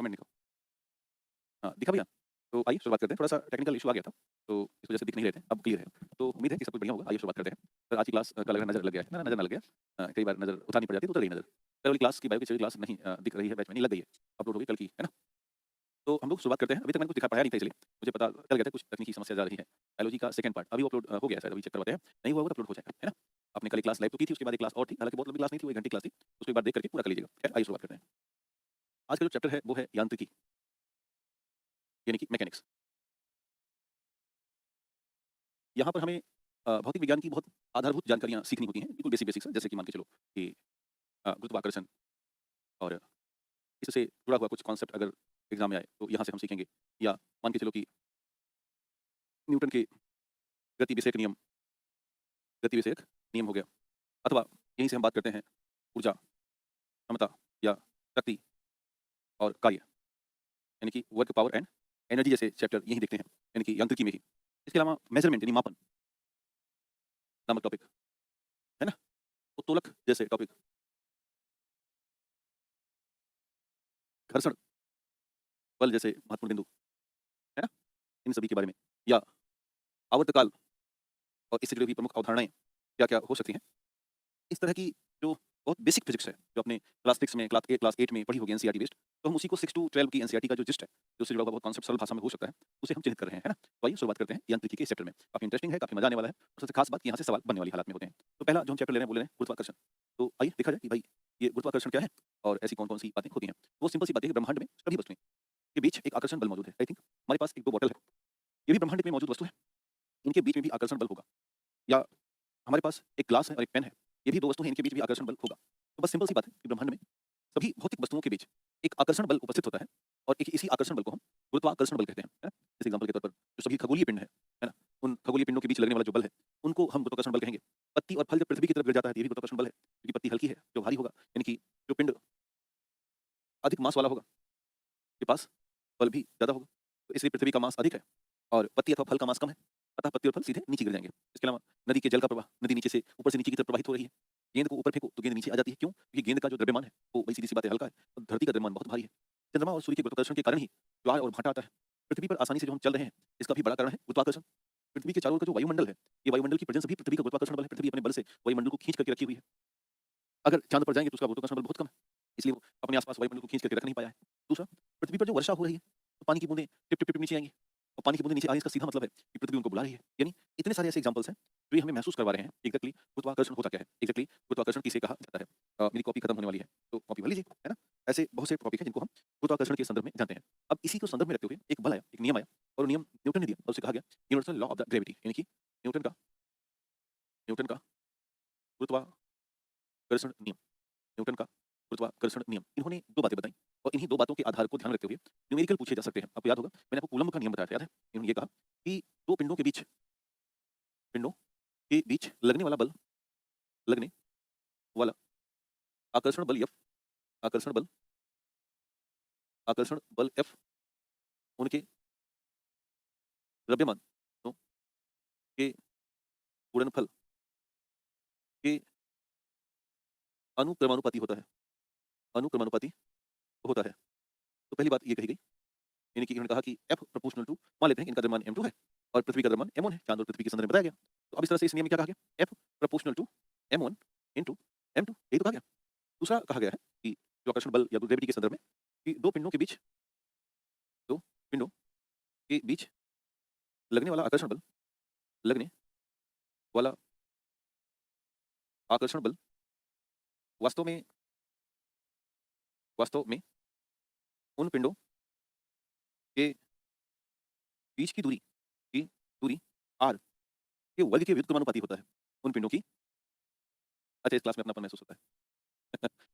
Comment लिखो। हाँ, दिखा भैया? तो आइए शुरुआत करते हैं। थोड़ा-सा टेक्निकल इश्यू आ गया था, तो इस वजह से दिख नहीं रहे थे, अब क्लियर है। तो उम्मीद है कि सब कुछ बढ़िया होगा। आइए शुरुआत करते हैं। सर आज की क्लास का लग रहा है नज़र लग गया है ना? नज़र ना लग गया। कई बार नज़र उतारनी पड़ जाती है तो उतर गई नज़र। कल वाली क्लास की बायो की छठी क्लास नहीं दिख रही है बैच में, नहीं लग गई है। अपलोड हो गई कल की, है ना? तो हम लोग शुरुआत करते हैं। अभी तक मैंने कुछ दिखा पढ़ाया नहीं था इसलिए मुझे पता चल गया था कुछ तकनीकी समस्या जा रही है। बायोलॉजी का सेकंड पार्ट अभी अपलोड हो गया है शायद, अभी चेक करवाते हैं। नहीं हुआ होगा तो अपलोड हो जाएगा, है ना? आपने कल एक क्लास लाइव तो की थी, उसके बाद एक क्लास और थी, हालाँकि बहुत लंबी क्लास नहीं थी, वो 1 घंटे की क्लास थी। उसको एक बार देख करके पूरा कर लीजिएगा। खैर आइए शुरुआत करते हैं। आज का जो चैप्टर है वो है यांत्रिकी, यानी कि मैकेनिक्स। यहाँ पर हमें भौतिक विज्ञान की बहुत आधारभूत जानकारियाँ सीखनी होती हैं, बिल्कुल बेसिक सा, जैसे कि मान के चलो कि गुरुत्वाकर्षण और इससे जुड़ा हुआ कुछ कॉन्सेप्ट अगर एग्ज़ाम में आए, तो यहाँ से हम सीखेंगे। या मान के चलो कि न्यूटन के गति विषयक नियम, गति विषयक नियम हो गया। अथवा यहीं से हम बात करते हैं ऊर्जा, क्षमता या शक्ति और कार्य, यानी कि वर्क, पावर एंड एनर्जी जैसे चैप्टर यहीं देखते हैं, यानी कि यांत्रिकी में ही। इसके अलावा मेज़रमेंट यानी मापन नामक टॉपिक, है ना? उत्तोलक जैसे टॉपिक, घर्षण बल जैसे महत्वपूर्ण बिंदु, है ना? इन सभी के बारे में। या आवर्तकाल और इससे जुड़ी हुई प्रमुख अवधारणाएँ क्या-क्या हो सकती हैं। इस तरह की जो बहुत बेसिक फिज़िक्स है, जो आपने क्लास 6 में, क्लास 8 में पढ़ी होगी एनसीईआरटी बेस्ड, तो हम उसी को 6 टू 12 की एनसीईआरटी का जो जिस्ट है, जो उससे जुड़ा हुआ बहुत कॉन्सेप्ट सरल भाषा में हो सकता है, उसे हम चिह्नित कर रहे हैं, है ना? तो आइए शुरुआत करते हैं यांत्रिकी के इस चैप्टर में। काफ़ी इंटरेस्टिंग है, काफ़ी मज़ा आने वाला है और सबसे खास बात कि यहाँ से सवाल बनने वाली हालात में होते हैं। तो पहला जो हम चैप्टर ले रहे हैं, वो ले रहे हैं गुरुत्वाकर्षण। तो आइए देखा जाए कि भाई ये गुरुत्वाकर्षण क्या है और ऐसी कौन-कौन सी बातें होती हैं। वो सिंपल सी बात है कि ब्रह्मांड में सभी वस्तुएँ के बीच एक आकर्षण बल मौजूद है। आई थिंक हमारे पास 1-2 बॉटल है, ये भी ब्रह्मांड में मौजूद वस्तु है, इनके बीच में भी आकर्षण बल होगा। या हमारे पास एक ग्लास है और एक पेन है, ये भी 2 वस्तु हैं, इनके बीच भी आकर्षण बल होगा। तो बस सिंपल सी बात है कि ब्रह्मांड में सभी भौतिक वस्तुओं के बीच एक आकर्षण बल उपस्थित होता है और एक इसी आकर्षण बल को हम गुरुत्वाकर्षण बल कहते हैं, है ना? जैसे एग्जांपल के तौर पर जो सभी खगोलीय पिंड है ना? उन खगोलीय पिंडों के बीच लगने वाला जो बल है, उनको हम गुरुत्वाकर्षण बल कहेंगे। पत्ती और फल जब पृथ्वी की तरफ गिर जाता है, तो ये भी गुरुत्वाकर्षण बल है, क्योंकि पत्ती हल्की है, जो भारी होगा, यानी कि जो पिंड अधिक मास वाला होगा, के पास बल भी ज़्यादा होगा। तो इसलिए पृथ्वी का मास अधिक है और पत्ती अथवा फल का मास कम है। अतः पत्ती और फल सीधे नीचे गिर जाएँगे। इसके अलावा नदी के जल का प्रवाह, नदी नीचे से ऊपर से नीचे की तरफ प्रवाहित हो रही है। गेंद को ऊपर फेंको तो गेंद नीचे आ जाती है। क्यों? क्योंकि गेंद का जो द्रव्यमान है, वो वही सीधी-सी बात है हल्का है और धरती का द्रव्यमान बहुत भारी है। चंद्रमा और सूर्य के गुरुत्वाकर्षण के कारण ही ज्वार और भाटा आता है। पृथ्वी पर आसानी से जो हम चल रहे हैं, इसका भी बड़ा कारण है गुरुत्वाकर्षण। पृथ्वी के चारों ओर का जो वायुमंडल है, ये वायुमंडल की प्रेज़ेंस भी पृथ्वी का गुरुत्वाकर्षण बल है। पृथ्वी अपने बल से वायुमंडल को खींच करके रखी हुई है। अगर चाँद पर जाएँगे तो उसका गुरुत्वाकर्षण बल बहुत कम है, इसलिए वो अपने आस-पास वायुमंडल को खींच करके रख नहीं पाया है। दूसरा, पृथ्वी पर जो वर्षा हो रही है, तो पानी की बूँदें टिप-टिप-टिप नीचे आएँगी और पानी की बूँदें नीचे आने इसका सीधा मतलब है कि पृथ्वी उनको बुला रही है। यानी इतने सारे ऐसे एग्ज़ाम्पल्स हैं, जो ये हमें महसूस करवा रहे हैं एग्ज़ैक्टली गुरुत्वाकर्षण होता क्या है, एग्ज़ैक्टली गुरुत्वाकर्षण किसे कहा जाता है। मेरी कॉपी खत्म होने वाली है, तो कॉपी भर लीजिए, है ना? ऐसे बहुत से टॉपिक हैं जिनको हम गुरुत्वाकर्षण के संदर्भ में जानते हैं। अब इसी को संदर्भ में रखते हुए एक बल आया, एक नियम आया और वो नियम न्यूटन ने दिया और उसे कहा गया universal law of the gravity, यानी कि न्यूटन का न्यूटन का गुरुत्वाकर्षण नियम। न्यूटन का गुरुत्वाकर्षण नियम। इन्होंने 2 बातें बताई और इन्हीं 2 बातों के आधार को ध्यान में रखते हुए न्यूमेरिकल पूछे जा सकते हैं। आपको याद होगा मैंने आपको कूलम्ब का नियम बताया था, याद है? इन्होंने ये कहा कि 2 पिंडों के बीच लगने वाला आकर्षण बल F आकर्षण बल F उनके द्रव्यमानों के गुणनफल के अनुक्रमानुपाती होता है। अनुक्रमानुपाती होता है। तो पहली बात ये कही गई, यानी कि इन्होंने कहा कि F प्रोपोर्शनल टू, मान लेते हैं कि इनका द्रव्यमान m2 है और पृथ्वी का द्रव्यमान m1 है, चाँद और पृथ्वी के संदर्भ में बताया गया। तो अब इस तरह से इस नियम में क्या कहा गया? F proportional to m1 into m2, यही तो कहा गया। दूसरा कहा गया है कि जो आकर्षण बल या ग्रेविटी के संदर्भ में कि 2 पिंडों के बीच लगने वाला आकर्षण बल लगने वाला आकर्षण बल वास्तव में वास्तव में उन पिंडों के बीच की दूरी r के वर्ग के व्युत्क्रमानुपाती होता है। उन पिंडों की अच्छा, इस क्लास में अपनापन महसूस होता है।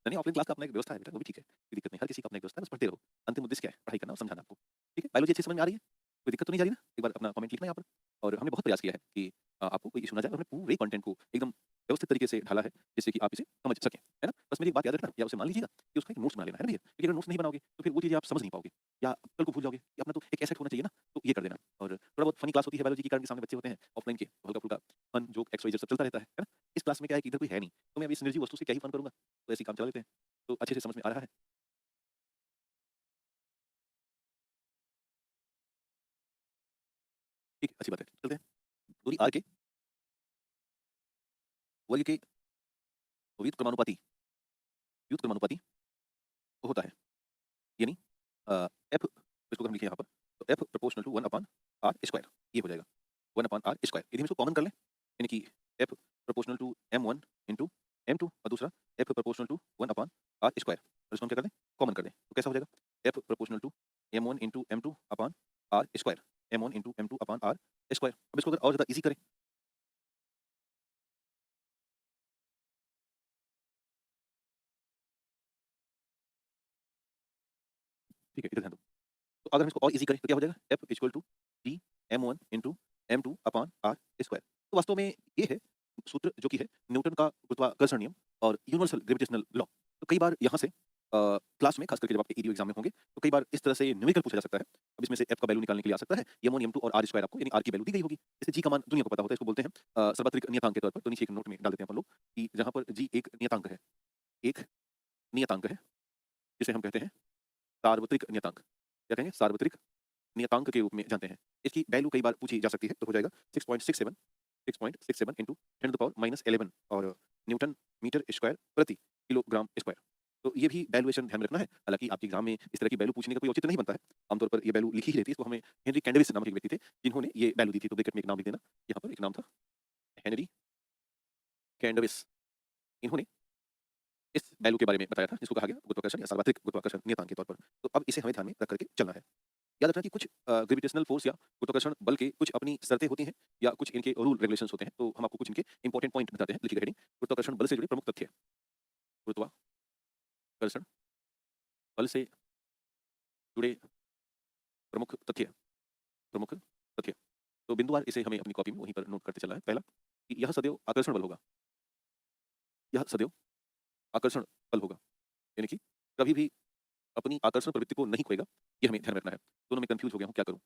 नहीं, ऑफलाइन क्लास का अपना एक व्यवस्था है बेटा, वो भी ठीक है, कोई दिक्कत नहीं, हर किसी का अपना एक व्यवस्था है, बस पढ़ते रहो। अंतिम उद्देश्य क्या है? पढ़ाई करना और समझाना आपको। ठीक है? बायोलॉजी अच्छी समझ में आ रही है? कोई दिक्कत तो नहीं जा रही ना? एक बार अपना कमेंट लिखना यहाँ पर। और हमने बहुत प्रयास किया है कि आपको कोई इश्यू ना जाए और हमने पूरे कंटेंट को एकदम व्यवस्थित तरीके से ढाला है, जिससे कि आप इसे समझ सकें, है ना? बस मेरी एक बात याद रखना या उसे मान लीजिएगा कि उसका एक नोट्स बना लेना, है ना भैया? क्योंकि अगर नोट्स नहीं बनाओगे, तो फिर वो चीज़ें आप समझ नहीं पाओगे या कल को भूल जाओगे कि अपना तो एक एसेट होना चाहिए ना, तो ये कर देना। और थोड़ा बहुत फनी क्लास होती है बायोलॉजी के कारण, के सामने बच्चे होते हैं ऑफलाइन के, तो हल्का-फुल्का fun, joke, X, Y, Z सब चलता रहता है ना? इस क्लास में क्या है कि इधर कोई है नहीं, तो मैं अभी इस निर्जीव वस्तु से क्या ही फन करूँगा? तो ऐसे ही काम चला लेते हैं। तो अच्छे से समझ में आ रहा है? ठीक है, अच्छी बात है। चलते हैं। दूरी r के वर्ग के व्युत्क्रमानुपाती व्युत्क्रमानुपाती होता है। यानी f इसको अगर हम लिखें यहाँ पर तो f proportional to 1 upon r square ये हो जाएगा 1 अपॉन r स्क्वायर। यदि हम इसको कॉमन कर लें यानी कि f proportional to m1 into m2 और दूसरा f proportional to 1 upon r square और इसको हम क्या कर दें कॉमन कर दें तो कैसा हो जाएगा f proportional to m1 into m2 upon r square m1 into m2 upon r square. अब इसको अगर और ज़्यादा ईज़ी करें ठीक है इधर ध्यान दो। तो अगर हम इसको और ईज़ी करें तो क्या हो जाएगा f equal to g m1 into m2 upon r square. तो वास्तव में ये है सूत्र जो कि है न्यूटन का गुरुत्वाकर्षण नियम और यूनिवर्सल ग्रेविटेशनल लॉ। तो कई बार यहाँ से क्लास में खास करके जब आपके ईडीयू एग्जाम में होंगे तो कई बार इस तरह से न्यूमेरिकल पूछा जा सकता है। अब इसमें से f का वैल्यू निकालने के लिए आ सकता है m1 m2 और r स्क्वायर आपको यानी r की वैल्यू दी गई होगी। जैसे g का मान दुनिया को पता होता है इसको बोलते हैं सार्वत्रिक नियतांक के तौर पर। तो नीचे एक नोट में डाल देते हैं अपन लोग कि जहाँ पर g एक नियतांक है एक नियतांक है जिसे हम कहते हैं सार्वत्रिक नियतांक। क्या कहेंगे सार्वत्रिक नियतांक के रूप में जानते हैं। इसकी वैल्यू कई बार पूछी जा सकती है तो हो जाएगा 6.67 इंटू 10⁻11 और न्यूटन मीटर स्क्वायर प्रति किलोग्राम स्क्वायर। तो ये भी वैल्यूएशन ध्यान में रखना है। हालांकि आपके एग्जाम में इस तरह की वैल्यू पूछने का कोई औचित्य नहीं बनता है। आमतौर पर ये वैल्यू लिखी ही रहती है। इसको हमें हेनरी कैंडेविस नामक एक व्यक्ति थे जिन्होंने ये वैल्यू दी थी। तो ब्रैकेट में एक नाम लिख देना। यहाँ पर एक नाम था हेनरी कैंडेविस। इन्होंने इस वैल्यू के बारे में बताया था जिसको कहा गया गुरुत्वाकर्षण या सार्वत्रिक गुरुत्वाकर्षण नियतांक के तौर पर। तो अब इसे हमें ध्यान में रख करके चलना है। याद रखना कि कुछ ग्रेविटेशनल फोर्स या गुरुत्वाकर्षण बल के कुछ अपनी शर्तें होती हैं या कुछ इनके रूल रेगुलेशंस होते हैं। तो हम आपको कुछ इनके इंपॉर्टेंट पॉइंट बताते हैं। लिखिए हेडिंग गुरुत्वाकर्षण बल से जुड़े प्रमुख तथ्य। गुरुत्वाकर्षण बल से जुड़े प्रमुख तथ्य प्रमुख तथ्य। तो बिंदुवार इसे हमें अपनी कॉपी में वहीं पर नोट करते चलना है। पहला कि यह सदैव आकर्षण बल होगा। यह सदैव आकर्षण बल होगा यानी कि कभी भी अपनी आकर्षण प्रवृत्ति को नहीं खोएगा। ये हमें ध्यान रखना है। दोनों में कंफ्यूज हो गया हूँ क्या करूँ।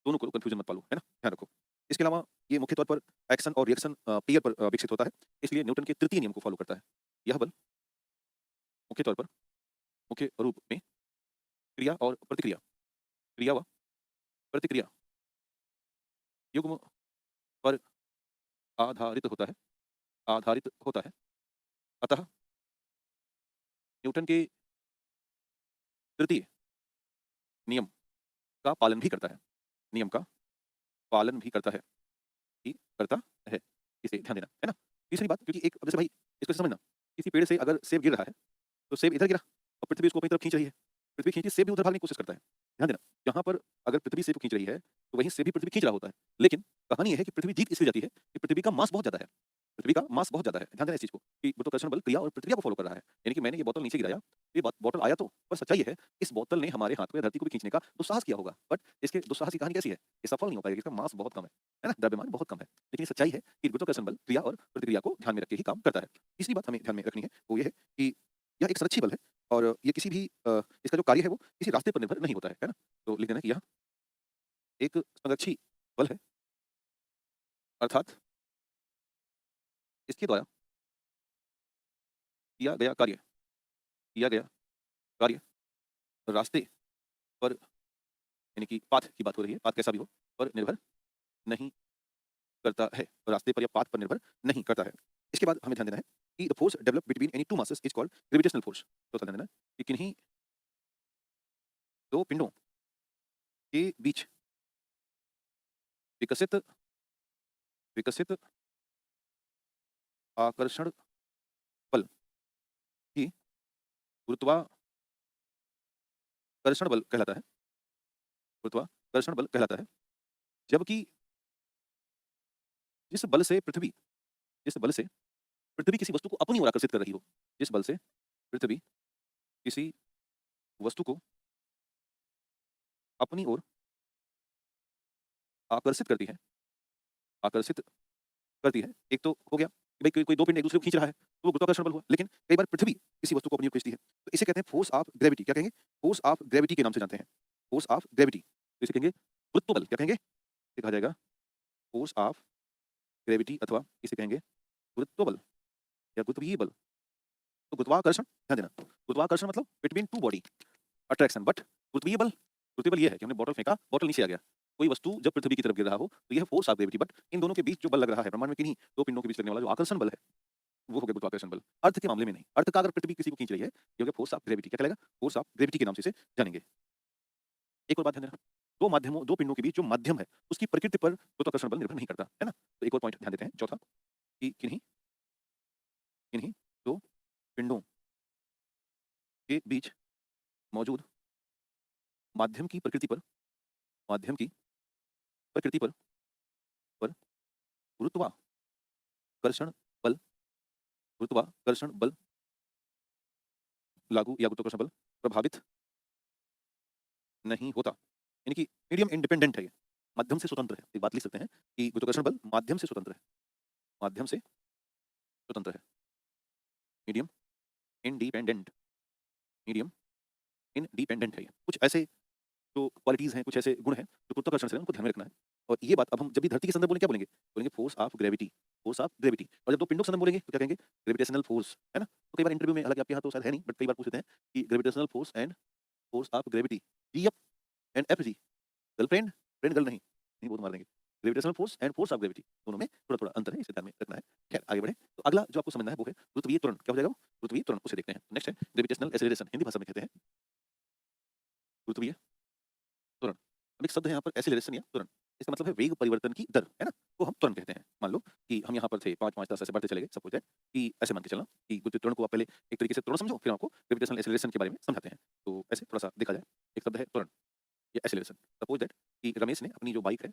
दोनों को कंफ्यूजन मत पालो है ना ध्यान रखो। इसके अलावा ये मुख्य तौर पर एक्शन और रिएक्शन पेयर पर विकसित होता है। इसलिए न्यूटन के तृतीय नियम को फॉलो करता है। यह बल मुख्य तौर पर मुख्य रूप में क्रिया और प्रतिक्रिया क्रिया व प्रतिक्रिया युग्म पर आधारित होता है आधारित होता है। अतः न्यूटन के तृतीय नियम का पालन भी करता है। नियम का पालन भी करता है ही करता है। इसे ध्यान देना है ना। तीसरी बात क्योंकि एक अब जैसे भाई इसको समझना किसी पेड़ से अगर सेब गिर रहा है तो सेब इधर गिरा और पृथ्वी उसको अपनी तरफ खींच रही है। पृथ्वी खींचती सेब भी उधर भागने की कोशिश करता है। ध्यान देना यहाँ पर अगर पृथ्वी सेब को खींच रही है तो वहीं सेब भी पृथ्वी खींच रहा होता है। लेकिन कहानी यह है कि पृथ्वी जीत इसलिए जाती है कि पृथ्वी का मास बहुत ज्यादा है। पृथ्वी का मास बहुत ज्यादा है। ध्यान देना इस चीज को कि गुरुत्वाकर्षण बल क्रिया और प्रतिक्रिया को फॉलो कर रहा है। यानी कि मैंने ये बोतल नीचे गिराया ये बोतल आया तो पर सच्चाई ये है इस बोतल ने हमारे हाथ में धरती को भी खींचने का दुस्साहस किया होगा। बट इसके दुस्साहस की कहानी कैसी है ये सफल नहीं हो पाएगा। इसका मास बहुत कम है ना द्रव्यमान बहुत कम है। लेकिन ये सच्चाई है कि गुरुत्वाकर्षण बल क्रिया और प्रतिक्रिया को ध्यान में रख के ही काम करता है। तीसरी बात हमें ध्यान में रखनी है वो ये है कि यह एक संरक्षी बल है और ये किसी भी इसका जो कार्य है वो किसी रास्ते पर निर्भर नहीं होता है ना। तो लिख देना कि यह एक संरक्षी बल है अर्थात इसके द्वारा किया गया कार्य किया गया कार्य रास्ते पर यानी कि पाथ की बात हो रही है पाथ कैसा भी हो पर निर्भर नहीं करता है। रास्ते पर या पाथ पर निर्भर नहीं करता है। इसके बाद हमें ध्यान देना है कि the force develop between any two masses is called gravitational force. तो ध्यान देना है कि किन्हीं दो पिंडों के बीच विकसित विकसित आकर्षण बल ही गुरुत्वाकर्षण बल कहलाता है। गुरुत्वाकर्षण बल कहलाता है। जबकि जिस बल से पृथ्वी जिस बल से पृथ्वी किसी वस्तु को अपनी ओर आकर्षित कर रही हो जिस बल से पृथ्वी किसी वस्तु को अपनी ओर आकर्षित करती है आकर्षित करती है। एक तो हो गया कि भाई कोई दो पिंड एक दूसरे को खींच रहा है तो वो गुरुत्वाकर्षण बल हुआ। लेकिन कई बार पृथ्वी किसी वस्तु को अपनी ओर खींचती है तो इसे कहते हैं फोर्स ऑफ ग्रेविटी। क्या कहेंगे फोर्स ऑफ ग्रेविटी के नाम से जानते हैं। फोर्स ऑफ ग्रेविटी तो इसे कहेंगे गुरुत्व बल। क्या कहेंगे इसे कहा जाएगा फोर्स ऑफ ग्रेविटी अथवा इसे कहेंगे गुरुत्व बल या गुरुत्वीय बल। तो गुरुत्वाकर्षण ध्यान देना गुरुत्वाकर्षण मतलब between two body attraction. But गुरुत्वीय बल ये है कि हमने बॉटल फेंका बॉटल नीचे आ गया कोई वस्तु जब पृथ्वी की तरफ गिर रहा हो तो यह force of gravity, but in दोनों के बीच जो बल लग रहा है ब्रह्मांड में किन्हीं दो पिंडों के बीच लगने वाला जो आकर्षण बल है वो हो गया गुरुत्वाकर्षण बल। अर्थ के मामले में नहीं, अर्थ का अगर पृथ्वी किसी को खींच रही है ये हो गया फोर्स ऑफ ग्रेविटी। क्या कहलाएगा? फोर्स ऑफ ग्रेविटी के नाम से इसे जानेंगे। एक और बात ध्यान देना, दो माध्यमों दो पिंडों के बीच जो माध्यम है उसकी प्रकृति पर गुरुत्वाकर्षण बल निर्भर नहीं करता है ना। तो एक और पॉइंट ध्यान देते हैं, चौथा, कि किन्हीं किन्हीं दो पिंडों के बीच मौजूद माध्यम की प्रकृति पर माध्यम की प्रकृति पर गुरुत्वाकर्षण बल गुरुत्वाकर्षण बल लागू या गुरुत्वाकर्षण बल प्रभावित नहीं होता। यानी कि मीडियम इंडिपेंडेंट है ये, माध्यम से स्वतंत्र है। एक बात लिख सकते हैं कि गुरुत्वाकर्षण बल माध्यम से स्वतंत्र है, माध्यम से स्वतंत्र है। मीडियम इंडिपेंडेंट, मीडियम इंडिपेंडेंट है ये। कुछ ऐसे जो क्वालिटीज हैं, कुछ ऐसे गुण हैं जो गुरुत्वाकर्षण से हैं, उनको ध्यान में रखना है। और ये बात अब हम जब भी धरती के संदर्भ में बोलेंगे क्या बोलेंगे? बोलेंगे force of gravity, force of gravity. और जब दो पिंडों के संदर्भ में बोलेंगे तो क्या कहेंगे? ग्रेविटेशनल फोर्स, है ना। तो कई बार इंटरव्यू में, हालांकि आपके यहाँ तो शायद है नहीं, बट कई बार पूछते हैं कि gravitational force and force of gravity, G and F G, girlfriend friend girl नहीं, नहीं वो तो मार देंगे। Gravitational force and force of gravity दोनों में थोड़ा थोड़ा अंतर है, इसे ध्यान में रखना है। खैर आगे बढ़े तो अगला जो आपको समझना है वो है गुरुत्वीय त्वरण। क्या हो जाएगा वो? गुरुत्वीय त्वरण, उसे देखते हैं। नेक्स्ट है ग्रेविटेशनल एक्सेलरेशन, हिंदी भाषा में कहते हैं गुरुत्वीय त्वरण। अब एक शब्द है यहाँ पर एक्सेलरेशन या त्वरण, इसका मतलब है वेग परिवर्तन की दर, है ना। तो हम त्वरण कहते हैं। मान लो कि हम यहाँ पर थे 5 5 10 ऐसे बढ़ते चले गए, सपोज दैट कि ऐसे मान के चलना कि गुरुत्वीय त्वरण को आप पहले एक तरीके से त्वरण समझो, फिर आपको ग्रेविटेशनल एक्सेलरेशन के बारे में समझाते हैं। तो ऐसे थोड़ा सा देखा जाए, एक शब्द है त्वरण या एक्सेलरेशन। सपोज दैट कि रमेश ने अपनी जो बाइक है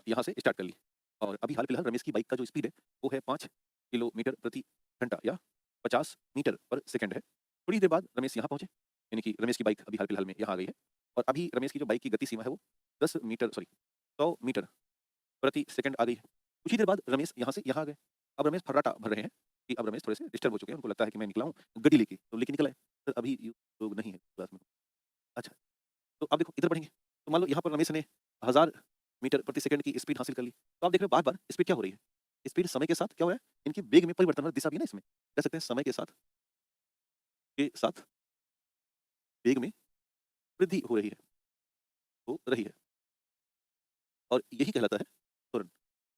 यहाँ से स्टार्ट कर ली, और अभी हाल फिलहाल रमेश की बाइक का जो स्पीड है वो है 5 किलोमीटर प्रति घंटा या 50 मीटर पर सेकंड है। थोड़ी देर बाद रमेश यहाँ पहुंचे, यानी कि रमेश की बाइक अभी हाल फिलहाल में यहाँ आ गई है, और अभी रमेश की जो बाइक की गति सीमा है वो 100 मीटर प्रति सेकंड आ गई है। कुछ ही देर बाद रमेश यहाँ से यहाँ आ गए। अब रमेश फर्राटा भर रहे हैं कि अब रमेश थोड़े से डिस्टर्ब हो चुके हैं, उनको लगता है कि मैं निकला हूँ गड्डी लेके, तो लेके निकला है। सर अभी लोग नहीं है क्लास में। अच्छा, तो अब देखो इधर बढ़ेंगे, तो मान लो यहाँ पर रमेश ने 1000 मीटर प्रति सेकंड की स्पीड हासिल कर ली। तो आप देख रहे हो बार-बार स्पीड क्या हो रही है? स्पीड समय के साथ क्या हो रहा है? इनकी वेग में परिवर्तन हो रहा है, दिशा भी है ना इसमें। कह सकते हैं समय के साथ वेग में वृद्धि हो रही है। और यही कहलाता है त्वरण।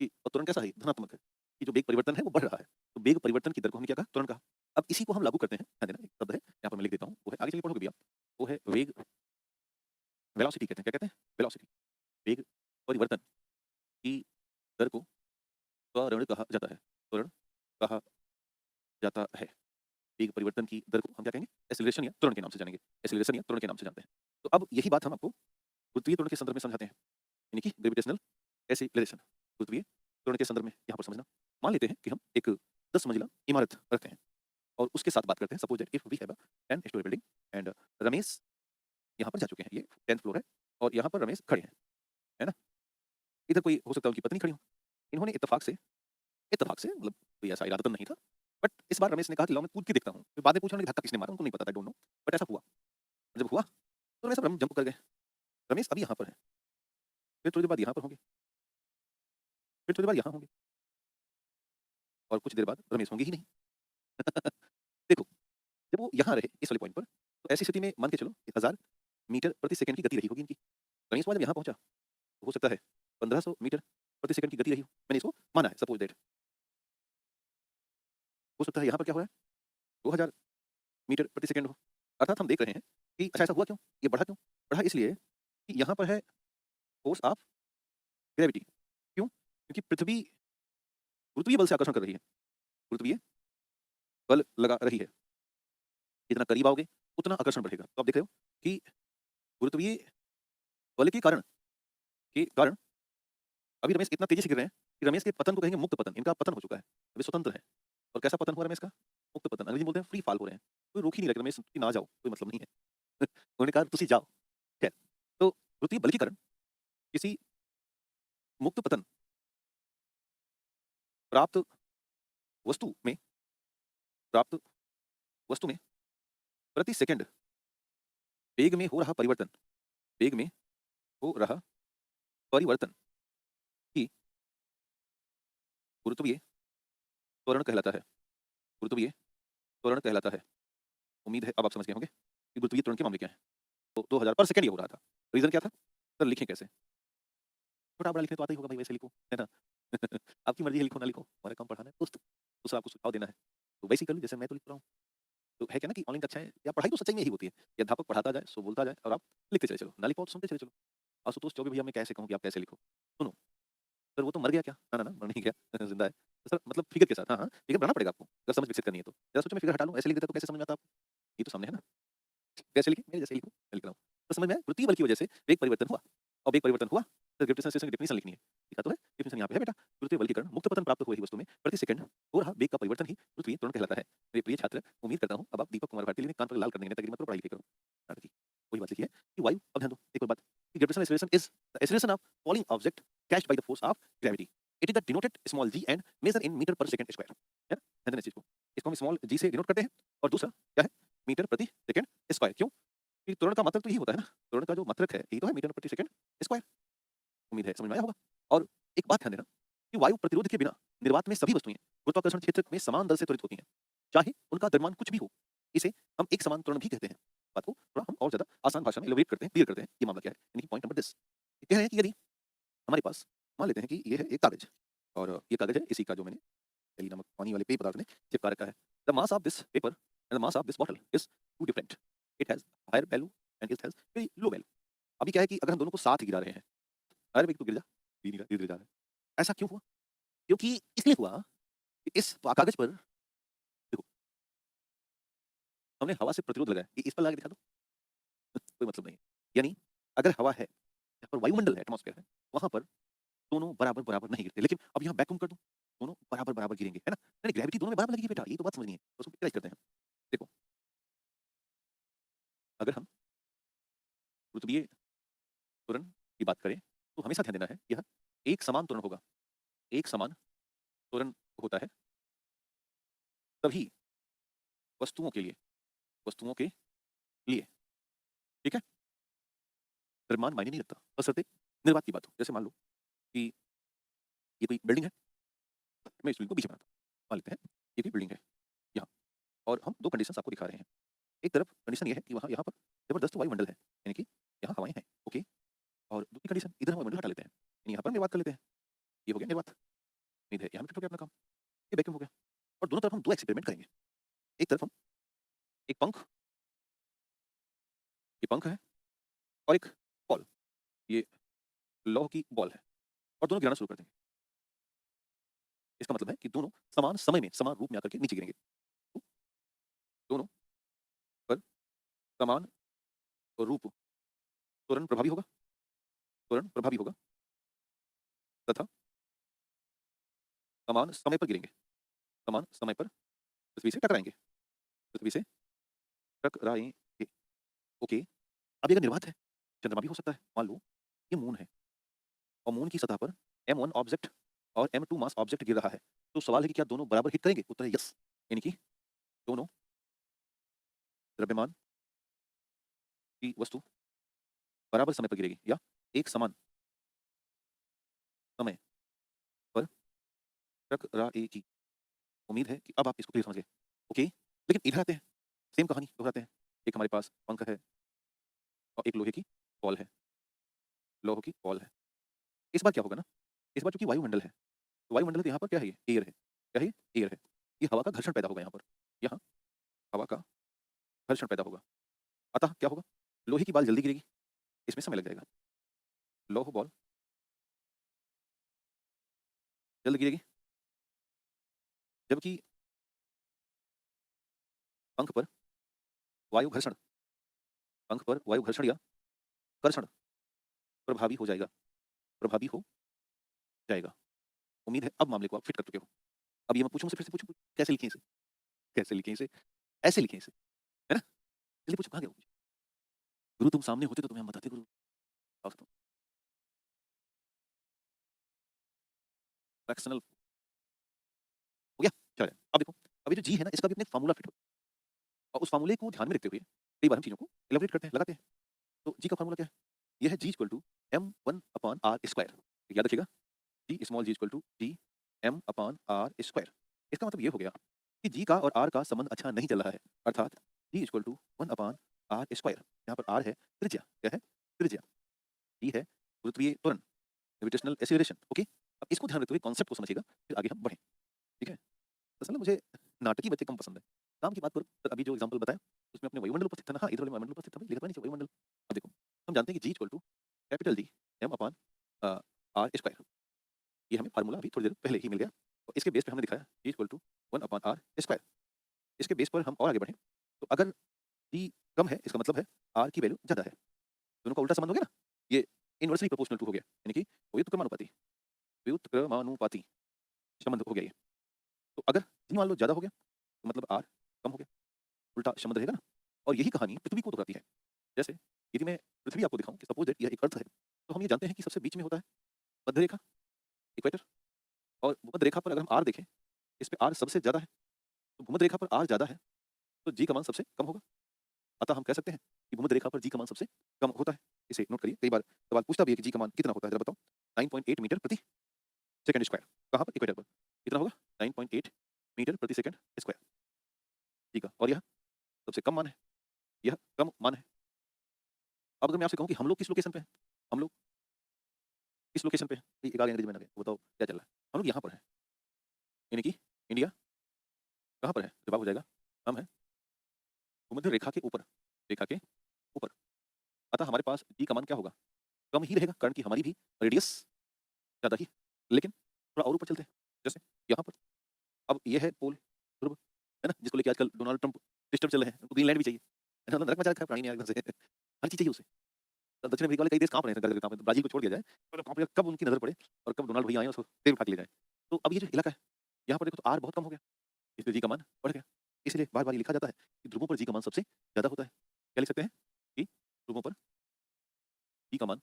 कि और त्वरण कैसा है? धनात्मक है, कि जो वेग परिवर्तन है वो बढ़ रहा है। तो वेग परिवर्तन की दर को हमने क्या कहा? त्वरण कहा। अब इसी को हम लागू करते हैं, ध्यान देना, एक शब्द है यहाँ पर मैं लिख देता हूँ, वो है, आगे चलिए पढ़ोगे भी आप, वो है वेग, वेलोसिटी कहते हैं। क्या कहते हैं? वेलोसिटी, वेग परिवर्तन की दर को त्वरण कहा जाता है। त्वरण कहा जाता है। वेग परिवर्तन की दर को हम क्या कहेंगे? एक्सेलरेशन या त्वरण के नाम से जानेंगे। एक्सेलरेशन या त्वरण के नाम से जानते हैं। तो अब यही बात हम आपको गुरुत्वीय त्वरण के संदर्भ में समझाते हैं, यानी कि ग्रेविटेशनल एक्सेलरेशन। गुरुत्वीय त्वरण के संदर्भ में यहाँ पर समझना। मान लेते हैं कि हम एक 10 मंजिला इमारत रखते हैं और उसके साथ बात करते हैं। Suppose that if we have a 10 story building and Ramesh यहाँ पर जा चुके हैं, ये 10th फ्लोर है और यहाँ पर रमेश खड़े हैं, है ना। इधर कोई हो सकता है उनकी पत्नी खड़ी हो। इन्होंने इत्तेफाक से मतलब कोई ऐसा इरादतन नहीं था, बट इस बार रमेश ने कहा कि लाओ मैं कूद के देखता हूँ। फिर बाद में पूछा उन्होंने धक्का किसने मारा, उनको नहीं पता था, आई डोंट नो, बट ऐसा हुआ। और जब हुआ तो रमेश जंप कर गए। रमेश अभी यहाँ पर है, फिर थोड़ी देर बाद यहाँ पर होंगे, फिर थोड़ी देर बाद यहाँ होंगे, और कुछ देर बाद रमेश होंगे ही नहीं। देखो, जब वो यहाँ रहे इस वाले पॉइंट पर, तो ऐसी स्थिति में मान के चलो 1000 मीटर प्रति सेकंड की गति रही होगी इनकी। रमेश जब यहाँ पहुंचा तो हो सकता है 1500 मीटर प्रति सेकंड की गति रही हो, मैंने इसको माना है, सपोज दैट। हो सकता है यहाँ पर क्या हुआ है, 2000 मीटर प्रति सेकंड हो। अर्थात हम देख रहे हैं कि अच्छा ऐसा हुआ क्यों, ये बढ़ा क्यों? बढ़ा इसलिए कि यहाँ पर है फोर्स ऑफ ग्रेविटी। क्यों? क्योंकि पृथ्वी गुरुत्वीय बल से आकर्षण कर रही है, गुरुत्वीय बल लगा रही है। जितना करीब आओगे उतना आकर्षण बढ़ेगा। तो आप देख रहे हो कि गुरुत्वीय बल के कारण अभी रमेश इतना तेजी से गिर रहे हैं कि रमेश के पतन को कहेंगे मुक्त पतन। इनका पतन हो चुका है, अभी स्वतंत्र है। और कैसा पतन हुआ रमेश का? मुक्त पतन। अंग्रेजी में बोलते हैं फ्री फॉल हो रहे हैं। कोई रोक ही नहीं रहा कि रमेश तुम ना जाओ, कोई मतलब नहीं है। उन्होंने कहा तुसी जाओ। खैर, तो गुरुत्वीय बल के कारण किसी मुक्त पतन प्राप्त वस्तु में प्राप्त वस्तु में प्रति सेकंड वेग में हो रहा परिवर्तन, वेग में हो रहा परिवर्तन ही गुरुत्वीय त्वरण कहलाता है। गुरुत्वीय त्वरण कहलाता है। उम्मीद है अब आप समझ गए होंगे कि गुरुत्वीय त्वरण के मामले क्या हैं। तो 2000 पर सेकंड ये हो रहा था। रीजन क्या था? सर लिखें कैसे? छोटा बड़ा लिखने तो आता ही होगा भाई, वैसे लिखो, है ना? आपकी मर्ज़ी है लिखो ना लिखो, हमारा काम पढ़ाना है, दोस्त दूसरा आपको सुझाव देना है। तो वैसे ही कर लो जैसे मैं तो लिख रहा हूँ। तो है क्या ना कि ऑनलाइन कक्षाएँ या पढ़ाई तो सच्चाई में यही होती है कि अध्यापक पढ़ाता जाए, सो बोलता जाए और आप लिखते चले चलो, ना लिख पाओ तो सुनते चले चलो। आशुतोष चौबे भैया मैं कैसे कहूँ कि आप कैसे लिखो? सुनो, सर वो तो मर गया क्या? ना, ना, ना, मर नहीं गया, ज़िंदा है। तो सर मतलब फ़िगर के साथ, हाँ, हाँ, फ़िगर बनाना पड़ेगा आपको, अगर समझ विकसित करनी है तो। ज़रा सोचो मैं फ़िगर हटा लूँ, ऐसे लिख देता तो कैसे समझ में आता आपको? ये तो सामने है ना। कैसे लिखें? मेरे जैसे ही लिखो, मैं लिख रहा हूँ। तो समझ में आया? वृत्तीय बल की वजह से वेग परिवर्तन हुआ। अब वेग परिवर्तन हुआ, तो ग्रेविटेशनल की डेफिनिशन लिखनी है। लिखा तो है, डेफिनिशन यहाँ पे है बेटा। वृत्तीय बल के कारण मुक्त पतन प्राप्त हुए ही वस्तु में प्रति सेकंड हो रहा वेग का परिवर्तन ही पृथ्वी त्वरण कहलाता है। मेरे प्रिय छात्र, उम्मीद करता हूँ अब आप दीपक कुमार भारती ने कान पर लाल कर देंगे, नेतागिरी मत करो, पढ़ाई लिखाई करो। नाटकी। वही बात लिखी है कि वायु, अब ध्यान दो, एक और बात, कि gravitational acceleration is the acceleration of falling object caught by the force of gravity. It is the denoted small g and measure in metre per second square. है ना? ध्यान देना इस चीज़ को। इसको हम स्मॉल g से डिनोट करते हैं और दूसरा क्या है? मीटर प्रति सेकंड स्क्वायर। क्यों? कि त्वरण का मात्रक तो यही होता है ना, त्वरण का जो मात्रक है यही तो है मीटर प्रति सेकंड स्क्वायर। उम्मीद है समझ में आया होगा। और एक बात ध्यान देना कि वायु प्रतिरोध के बिना निर्वात में सभी वस्तुएं गुरुत्वाकर्षण क्षेत्र में समान दर से त्वरित होती हैं, चाहे उनका द्रव्यमान कुछ भी हो। इसे हम एक समान त्वरण भी कहते हैं। बात को थोड़ा हम और ज्यादा आसान भाषा में एलोबरेट करते हैं, क्लियर करते हैं। ये मामला क्या है, यानी कि पॉइंट नंबर दिस, कह रहे हैं कि यदि हमारे पास, मान लेते हैं कि ये है एक कागज, और ये कागज है, इसी का जो मैंने तेली नामक पानी वाले पेय पदार्थ में चिपका रखा है। The mass of this paper and the mass of this bottle is two different. It has higher value and it has very low value. अभी क्या है कि अगर हम दोनों को साथ गिरा रहे हैं, अरे भाई तू गिर जा, गिर नहीं रहा, धीरे-धीरे जा रहा है। ऐसा क्यों हुआ? क्योंकि इसलिए हुआ कि इस कागज पर देखो, हमने हवा से प्रतिरोध लगाया। इस पर लगा के दिखा दो, कोई मतलब नहीं है। यानी अगर हवा है, यहाँ पर वायुमंडल है, एटमॉस्फेयर है, वहाँ पर दोनों बराबर-बराबर नहीं गिरते। लेकिन अब यहाँ वैक्यूम कर दो, दोनों बराबर-बराबर गिरेंगे, है ना? नहीं, ग्रेविटी दोनों में बराबर लगेगी बेटा, ये तो बात समझनी है। तो उसको पिक्चराइज़ करते हैं। देखो, अगर हम पृथ्वीय त्वरण की बात करें, तो हमेशा ध्यान देना है, यह एक समान त्वरण होगा। एक समान त्वरण होता है तभी वस्तुओं के लिए, वस्तुओं के लिए, ठीक है? द्रव्यमान मायने नहीं रखता, बशर्ते निर्वात की बात हो। जैसे मान लो कि ये कोई बिल्डिंग है, मैं इस बिल्डिंग को बीच में बनाता हूँ। मान लेते हैं, ये कोई बिल्डिंग है यहाँ, और हम 2 कंडीशंस आपको दिखा रहे हैं। एक तरफ कंडीशन ये है कि वहाँ यहाँ पर ज़बरदस्त वायुमंडल है, यानी कि यहाँ हवाएँ हैं, ओके? और दूसरी कंडीशन, इधर हम वायुमंडल हटा लेते हैं, यानी यहाँ पर निर्वात कर लेते हैं। ये हो गया निर्वात। उम्मीद है यहाँ पे फिट हो गया अपना काम। ये वैक्यूम हो गया। और दोनों तरफ हम 2 एक्सपेरिमेंट करेंगे। एक तरफ हम एक पंख, ये पंख है, और एक बॉल, ये लौह की बॉल है, और दोनों गिराना शुरू कर देंगे। इसका मतलब है कि दोनों समान समय में, समान रूप में आकर के नीचे गिरेंगे। तो दोनों पर समान रूप, त्वरण प्रभावी होगा, त्वरण प्रभावी होगा, तथा समान समय पर गिरेंगे, समान समय पर पृथ्वी से टकराएँगे, पृथ्वी से टकराएँगे, ओके। अब ये अगर निर्वात है, चंद्रमा भी हो सकता है। मान लो ये मून है, और मून की सतह पर M1 ऑब्जेक्ट और M2 मास ऑब्जेक्ट गिर रहा है। तो सवाल है कि क्या दोनों बराबर हिट करेंगे? उत्तर है यस। यानी कि दोनों द्रव्यमान की वस्तु बराबर समय पर गिरेगी, या एक समान समय पर टकराएगी। उम्मीद है कि अब आप इसको क्लियर समझ गए। ओके, लेकिन इधर आते हैं, सेम कहानी दोहराते हैं। एक हमारे पास पंख है, और एक लोहे की बॉल है, लौह की बॉल है। इस बार क्या होगा ना, इस बार चूँकि वायुमंडल है, तो वायुमंडल तो यहाँ पर क्या है, ये एयर है। क्या है ये? एयर है। ये हवा का घर्षण पैदा होगा यहाँ पर। यहाँ हवा का घर्षण पैदा होगा। अतः क्या होगा? लोहे की बॉल जल्दी गिरेगी, इसमें समय लग जाएगा। लौह बॉल जल्द गिरेगी, जबकि पंख पर वायु घर्षण, पंख पर वायु घर्षण या कर्षण प्रभावी हो जाएगा, प्रभावी हो जाएगा। उम्मीद है अब मामले को आप फिट कर चुके हो। अब ये मैं पूछूँ, मुझसे फिर से पूछूँ, कैसे लिखें इसे? कैसे लिखें इसे? ऐसे लिखें इसे, है ना? जल्दी पूछो, कहाँ गए हो? गुरु तुम सामने होते तो तुम्हें हम बताते गुरु। आओ तो फ्रैक्शनल हो गया? चलो, अब देखो, अब ये जो जी है ना, इसका भी अपने फ़ॉर्मूला फिट हो, और उस फ़ॉर्मूले को ध्यान में रखते हुए कई बार हम चीज़ों को एलाबोरेट करते हैं, लगाते हैं। तो जी का फ़ॉर्मूला क्या है? ये है G equal to M1/R square. याद रखिएगा, G small g equal to G M/R square. इसका मतलब ये हो गया कि G का और R का संबंध अच्छा नहीं चल रहा है, अर्थात G equal to 1/R square. यहाँ पर R है त्रिज्या, क्या है? त्रिज्या। G है गुरुत्वीय त्वरण, ग्रेविटेशनल एक्सीलरेशन। ओके, अब इसको ध्यान रखते हुए कॉन्सेप्ट को समझिएगा, फिर आगे हम बढ़ें। ठीक है, असल में मुझे नाटकीय बच्चे कम पसंद है। काम की बात करूँ तो अभी जो एग्जांपल बताया उसमें अपने वायुमंडल उपस्थित था ना, हाँ इधर वाले वायुमंडल उपस्थित था भाई, लिखा था नीचे वायुमंडल। अब देखो हम जानते हैं कि G equal to capital D m upon r square, ये हमें फार्मूला अभी थोड़ी देर पहले ही मिल गया और इसके बेस पे हमने दिखाया G equal to 1 upon r square. इसके बेस पर हम और आगे बढ़ें तो अगर D कम है इसका मतलब है r की वैल्यू ज़्यादा है। दोनों का उल्टा संबंध हो गया ना, ये इनवर्सली प्रोपोर्शनल टू हो गया, यानी कि व्युत्क्रमानुपाती, व्युत्क्रमानुपाती संबंध हो गया ये। तो अगर G मान लो ज़्यादा हो गया तो मतलब r कम हो गया, उल्टा संबंध रहेगा ना। और यही कहानी पृथ्वी को दोहराती है। जैसे यदि मैं पृथ्वी आपको दिखाऊं कि सपोज दैट यह एक अर्थ है, तो हम ये जानते हैं कि सबसे बीच में होता है मध्य रेखा, इक्वेटर। और भूमध्य रेखा पर अगर हम r देखें, इस पे r सबसे ज़्यादा है, तो भूमध्य रेखा पर r ज़्यादा है तो g का मान सबसे कम होगा। अतः हम कह सकते हैं कि भूमध्य रेखा पर g का मान सबसे कम होता है। इसे नोट करिए, कई बार सवाल पूछता भी है कि g का मान कितना होता है, जरा बताओ। 9.8 मीटर प्रति सेकंड स्क्वायर। कहाँ पर? इक्वेटर पर। कितना होगा? 9.8 मीटर प्रति सेकंड स्क्वायर, जी का। और यह सबसे कम मान है, यह कम मान है। अब अगर मैं आपसे कहूँ कि हम लोग किस लोकेशन पे हैं, हम लोग किस लोकेशन पे हैं? एक आगे अंग्रेजी में आ गया, बताओ क्या चल रहा है? हम लोग यहाँ पर हैं, यानी कि इंडिया कहाँ पर है? जवाब हो जाएगा हम हैं भूमध्य रेखा के ऊपर, रेखा के ऊपर। अतः हमारे पास जी का मान क्या होगा? कम ही रहेगा, कारण कि हमारी भी रेडियस ज़्यादा ही। लेकिन थोड़ा और ऊपर चलते हैं, जैसे यहाँ पर। अब ये है पोल ध्रुव, है ना, जिसको लेके आजकल डोनाल्ड ट्रंप डिस्टर्ब चल रहे हैं, उनको ग्रीनलैंड भी चाहिए, है ना, नरक मचा रखा है प्राणी ने एकदम से। हर चीज़ चाहिए उसे। तो दक्षिण अमेरिका वाले कई देश काँप रहे हैं, काँप रहे हैं, ब्राज़ील को छोड़ दिया जाए, पर काँप रहे, कब उनकी नज़र पड़े और कब डोनाल्ड भैया आएँ उसको तेल उठा के ले जाएँ। तो अब ये जो इलाका है, यहाँ पर देखो तो आर बहुत कम हो गया, इसलिए जी का मान बढ़ गया। इसलिए बार-बार ये लिखा जाता है कि ध्रुवों पर जी का मान सबसे ज़्यादा होता है। क्या लिख सकते हैं कि ध्रुवों पर जी का मान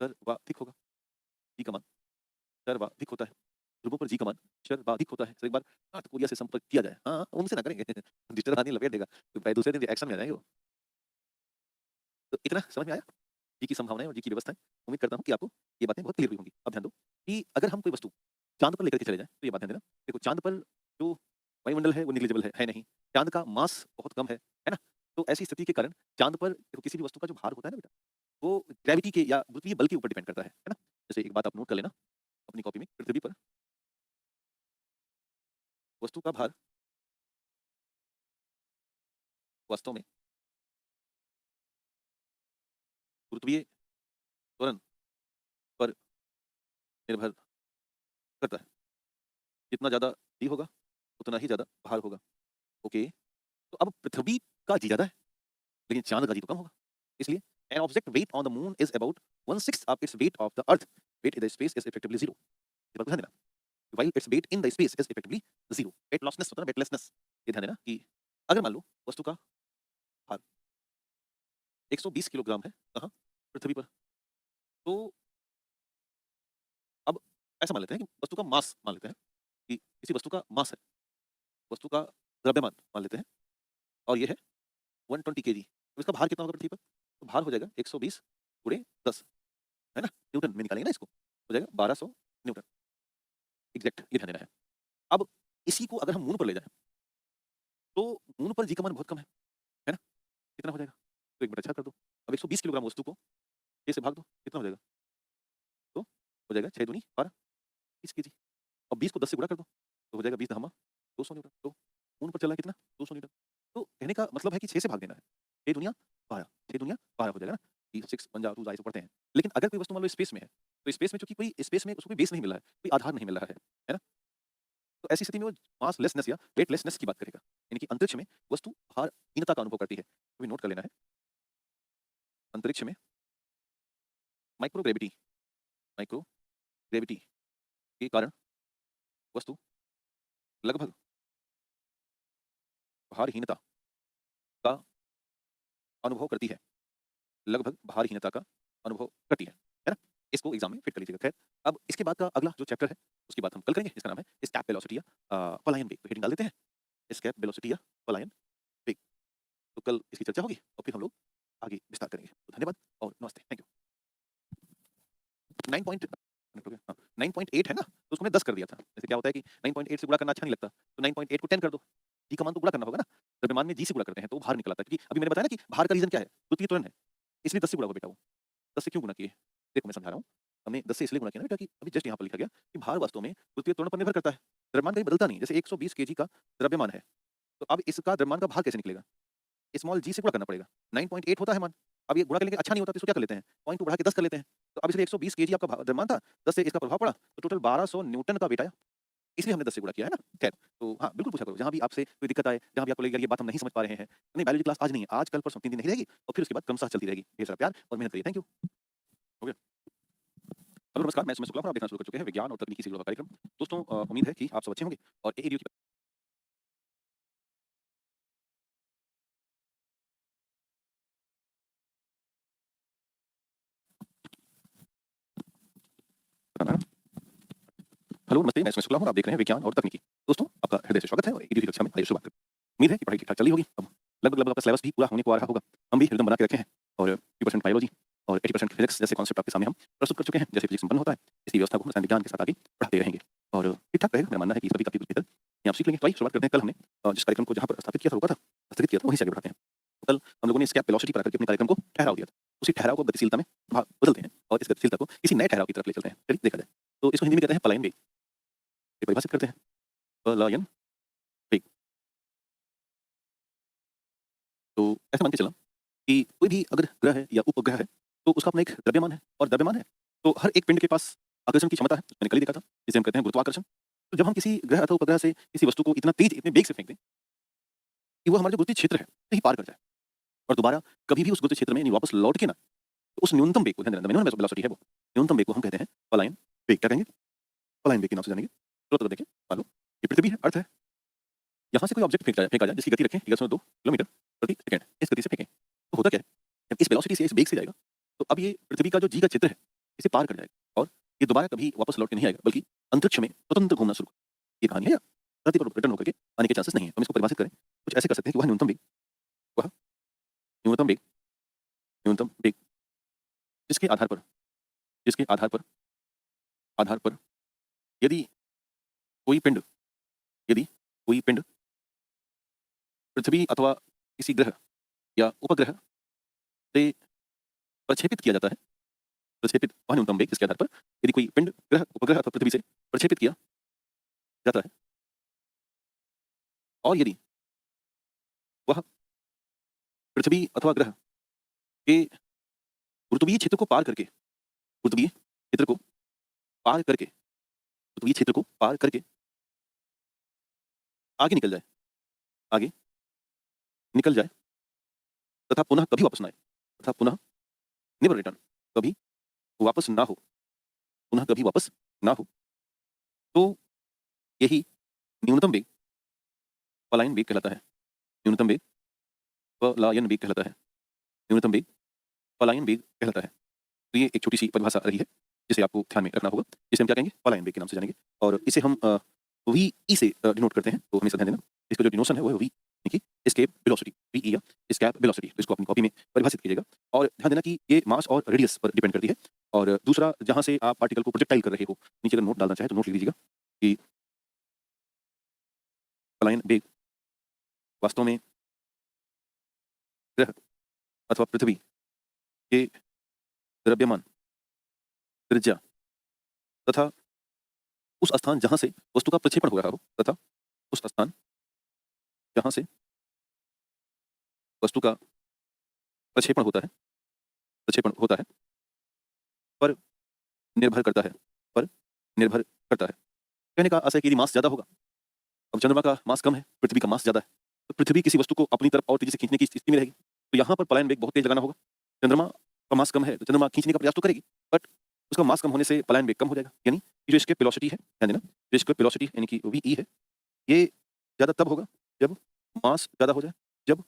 सर्वाधिक होगा, जी का मान सर्वाधिक होता है। ध्रुवों पर जी का मान सर्वाधिक होता है। तो एक बार नॉर्थ कोरिया से संपर्क किया जाए। हाँ, उनसे ना करेंगे। डिजिटल आदमी लपेट देगा, तो भाई दूसरे दिन एक्शन में आ जाएँगे वो। तो इतना समझ में आया? जी की संभावनाएँ और जी की व्यवस्थाएँ। उम्मीद करता हूँ कि आपको ये बातें बहुत क्लियर हुई होंगी। अब ध्यान दो कि अगर हम कोई वस्तु चाँद पर लेकर के चले जाएँ, तो ये बात ध्यान देना। देखो चाँद पर जो वायुमंडल है वो नेग्लिजिबल है नहीं। चाँद का मास बहुत कम है ना? तो ऐसी स्थिति के कारण चाँद पर देखो किसी भी वस्तु का जो भार होता है ना बेटा, वो ग्रेविटी के या गुरुत्वीय बल के ऊपर डिपेंड करता है ना? जैसे एक बात आप नोट कर लेना अपनी कॉपी में, पृथ्वी पर वस्तु का भार वास्तव में गुरुत्वीय त्वरण पर निर्भर करता है। जितना ज़्यादा जी होगा, उतना ही ज़्यादा भार होगा। ओके, तो अब पृथ्वी का जी ज़्यादा है, लेकिन चाँद का जी तो कम होगा। इसलिए an object weight on the moon is about 1/6 of its weight of the earth. Weight in the space is effectively zero. ये बात को ध्यान देना। While its weight in the space is effectively zero. Weightlessness होता है ना, weightlessness। ये ध्यान देना कि अगर मान लो वस्तु का भार 120 किलोग्राम है, कहाँ? पृथ्वी पर। तो अब ऐसा मान लेते हैं कि वस्तु का मास मान लेते हैं कि किसी वस्तु का मास है, वस्तु का द्रव्यमान मान लेते हैं और ये है 120 केजी। तो इसका भार कितना होगा पृथ्वी पर? तो भार हो जाएगा 120 गुणे 10, है ना? न्यूटन में निकालेंगे ना इसको, हो जाएगा 1200 न्यूटन। एग्ज़ैक्ट ये ध्यान देना है। अब इसी को अगर हम मून पर ले जाएँ, तो मून पर जी का मान बहुत कम है ना? कितना हो जाएगा? तो 1/4 कर दो। अब 120 किलोग्राम वस्तु को 6 से भाग दो, कितना हो जाएगा? तो हो जाएगा 6 दूनी 12, 30 केजी। अब 20 को 10 से गुणा कर दो, तो हो जाएगा 20 दहमा 200 न्यूटन। तो मून पर चला है कितना? 200 न्यूटन। तो कहने का मतलब है कि 6 से भाग देना है। 6 दूनिया 12, 6 दूनिया 12 हो जाएगा ना? कि 6 1 जा 2 जा ऐसे पढ़ते हैं। लेकिन अगर कोई वस्तु मान लो स्पेस में है, तो स्पेस में चूँकि कोई स्पेस में उसको कोई बेस नहीं मिला है, कोई आधार नहीं मिल रहा है ना? तो ऐसी स्थिति में वो मासलेसनेस या वेटलेसनेस की बात करेगा। यानी कि अंतरिक्ष में वस्तु भारहीनता का अनुभव करती है। तो भी नोट कर लेना है। अंतरिक्ष में माइक्रोग्रेविटी माइक्रोग्रेविटी के कारण वस्तु लगभग भारहीनता का अनुभव करती है। लगभग भारहीनता का अनुभव करती है ना? इसको एग्ज़ाम में फिट कर लीजिएगा। खैर, अब इसके बाद का अगला जो चैप्टर है, उसकी बात हम कल करेंगे। इसका नाम है एस्केप वेलोसिटी या पलायन वेग। तो हेडिंग डाल देते हैं, एस्केप वेलोसिटी या पलायन वेग। तो कल इसकी चर्चा होगी और फिर हम लोग आगे विस्तार करेंगे। तो धन्यवाद और नमस्ते। Thank you. 9 पॉइंट हाँ, 9.8 है ना, तो उसको मैंने 10 कर दिया था। जैसे क्या होता है कि 9.8 से गुणा करना अच्छा नहीं लगता, तो 9.8 को 10 कर दो। जी का मान तो गुणा करना होगा ना, द्रव्यमान में जी से गुणा करते हैं तो वो भार निकल आता है, क्योंकि अभी मैंने बताया ना कि भार का रीज़न क्या है? पृथ्वी त्वरण है, इसलिए 10 से गुणा हुआ बेटा वो। 10 से क्यों गुणा किए? देखो मैं समझा रहा हूँ। हमने 10 से इसलिए गुणा किया ना बेटा कि अभी जस्ट यहाँ पर लिखा गया कि भार वास्तव में गुरुत्वीय त्वरण पर निर्भर करता है। द्रव्यमान कहीं बदलता नहीं है। जैसे 120 केजी का द्रव्यमान है, तो अब इसका द्रव्यमान का भार कैसे निकलेगा? स्मॉल जी से गुणा करना पड़ेगा। 9.8 होता है मान। अब ये गुणा करने के अच्छा नहीं होता तो इसको क्या कर लेते हैं? 0.2 बढ़ा के 10 कर लेते हैं। तो अब इसलिए 120 केजी आपका द्रव्यमान था, 10 से इसका प्रभाव पड़ा, तो टोटल 1200 न्यूटन का वेट आया। इसलिए हमने 10 से गुणा किया है ना? खैर, तो हाँ, बिल्कुल पूछा करो। जहाँ भी आपसे कोई दिक्कत आए, जहाँ भी आपको लगे यार ये बात हम नहीं समझ पा रहे हैं, नहीं बायोलॉजी क्लास आज नहीं है, आज, कल, परसों 3 दिन नहीं रहेगी और फिर उसके बाद क्रमशः चलती रहेगी। ढेर सारा प्यार और मेहनत करिए। Thank you. हो गया? हेलो नमस्कार, मैं सुमित शुक्ला हूँ, आप देखना शुरू कर चुके हैं विज्ञान और तकनीकी सीरीज़ का कार्यक्रम। दोस्तों उम्मीद है कि आप सब अच्छे होंगे और एईडीयू की बताना है ना? हेलो नमस्ते, मैं सुमित शुक्ला हूँ, आप देख रहे हैं विज्ञान और तकनीकी। दोस्तों आपका हृदय से स्वागत है और एईडीयू की कक्षा में आइए शुरुआत करते हैं। उम्मीद है कि पढ़ाई ठीक-ठाक चल रही होगी। अब लगभग आपका सिलेबस भी पूरा होने को आ रहा होगा। हम भी रिदम बना के रखे हैं और 50% बायोलॉजी और 80% फिजिक्स जैसे कॉन्सेप्ट आपके सामने हम प्रस्तुत कर चुके हैं। जैसे फिजिक्स संपन्न होता है, इसी व्यवस्था को हम रसायन विज्ञान के साथ आगे बढ़ाते रहेंगे और ठीक-ठाक रहेगा। मेरा मानना है कि सभी काफ़ी कुछ बेहतर ये आप सीख लेंगे। तो आइए शुरुआत करते हैं। कल हमने जिस कार्यक्रम को जहाँ पर स्थापित किया था, रोका था, स्थगित किया था, वहीं से आगे बढ़ाते हैं। तो कल हम लोगों ने स्केप वेलोसिटी पर आकर के अपने कार्यक्रम को ठहराव दिया था। उसी ठहराव को गतिशीलता में बदलते हैं और इस गतिशीलता को किसी नए ठहराव की तरफ ले चलते हैं। चलिए देखा जाए। तो इसको हिंदी में कहते हैं पलायन वेग। ये परिभाषित करते हैं। पलायन वेग। तो ऐसे मान के चलना कि कोई भी अगर ग्रह है या उपग्रह है, तो उसका अपना एक द्रव्यमान है और द्रव्यमान है, तो हर एक पिंड के पास आकर्षण की क्षमता है। मैंने कल ही देखा था, जिसे हम कहते हैं गुरुत्वाकर्षण। तो जब हम किसी ग्रह अथवा उपग्रह से किसी वस्तु को इतना तेज, इतने वेग से फेंक दें कि वो हमारा जो गुरुत्वीय क्षेत्र है, उसे ही पार कर जाए और दोबारा कभी भी उस गुरुत्वीय क्षेत्र में यानी वापस लौट के ना, तो उस न्यूनतम वेग को ध्यान देना, मिनिमम वेलोसिटी है वो, न्यूनतम वेग को हम कहते हैं पलायन वेग। क्या कहेंगे? पलायन वेग के नाम से जानेंगे। तो देखें, मान लो ये पृथ्वी है, अर्थ है। यहाँ से कोई ऑब्जेक्ट फेंका जाए जिसकी गति रखें 11.2 किलोमीटर प्रति सेकंड, इस गति से फेंकें, तो होता क्या है? जब इस वेलोसिटी से, इस वेग से जाएगा, तो अब ये पृथ्वी का जो जी का क्षेत्र है, इसे पार कर जाएगा और ये दोबारा कभी वापस लौट के नहीं आएगा, बल्कि अंतरिक्ष में स्वतंत्र घूमना शुरू करेगा। ये कहानी है, या धरती पर रिटर्न होकर के आने के चांसेस नहीं है। हम इसको परिभाषित करें, कुछ ऐसे कर सकते हैं कि वह न्यूनतम वेग, वह न्यूनतम वेग, न्यूनतम वेग जिसके आधार पर, जिसके आधार पर यदि कोई पिंड, यदि कोई पिंड पृथ्वी अथवा किसी ग्रह या उपग्रह से प्रक्षेपित किया जाता है, प्रक्षेपित वह न्यूनतम वेग जिसके आधार पर यदि कोई पिंड ग्रह, उपग्रह अथवा पृथ्वी से प्रक्षेपित किया जाता है और यदि वह पृथ्वी अथवा ग्रह के गुरुत्वीय क्षेत्र को पार करके, गुरुत्वीय क्षेत्र को पार करके, गुरुत्वीय क्षेत्र को पार करके आगे निकल जाए, आगे निकल जाए तथा पुनः कभी वापस ना आए, तथा पुनः नेवर रिटर्न, कभी वापस ना हो, पुनः कभी वापस ना हो, तो यही न्यूनतम वेग पलायन वेग कहलाता है। न्यूनतम वेग पलायन वेग कहलाता है। न्यूनतम वेग पलायन वेग कहलाता है। तो ये एक छोटी-सी परिभाषा रही है, जिसे आपको ध्यान में रखना होगा। जिसे हम क्या कहेंगे? पलायन वेग के नाम से जानेंगे और इसे हम वीई से डिनोट करते हैं, तो हमेशा ध्यान देना। इसका जो डिनोशन है वो है वी, यानी कि एस्केप वेलोसिटी, वीई या एस्केप वेलोसिटी। तो इसको अपनी कॉपी में परिभाषित कीजिएगा और ध्यान देना कि ये मास और रेडियस पर डिपेंड करती है। और दूसरा, जहाँ से आप पार्टिकल को प्रोजेक्टाइल कर रहे हो, नीचे अगर नोट डालना चाहें तो नोट लिख लीजिएगा कि पलायन वेग वास्तव में ग्रह अथवा पृथ्वी के द्रव्यमान, त्रिज्या तथा उस स्थान जहाँ से वस्तु का प्रक्षेपण हो रहा हो, तथा उस स्थान जहाँ से वस्तु का प्रक्षेपण होता है, प्रक्षेपण होता है, पर निर्भर करता है, पर निर्भर करता है। कहने का आशय है कि यदि मास ज़्यादा होगा, अब चंद्रमा का मास कम है, पृथ्वी का मास ज़्यादा है, तो पृथ्वी किसी वस्तु को अपनी तरफ और तेज़ी से खींचने की स्थिति में रहेगी। तो यहाँ पर पलायन वेग बहुत तेज़ लगाना होगा। चंद्रमा का मास कम है, तो चंद्रमा खींचने का प्रयास तो करेगी, बट उसका मास कम होने से पलायन वेग कम हो जाएगा। यानी ये जो एस्केप वेलोसिटी है, ध्यान देना, जो एस्केप वेलोसिटी यानी कि वीई है, ये ज़्यादा तब होगा जब मास ज़्यादा हो जाए, जब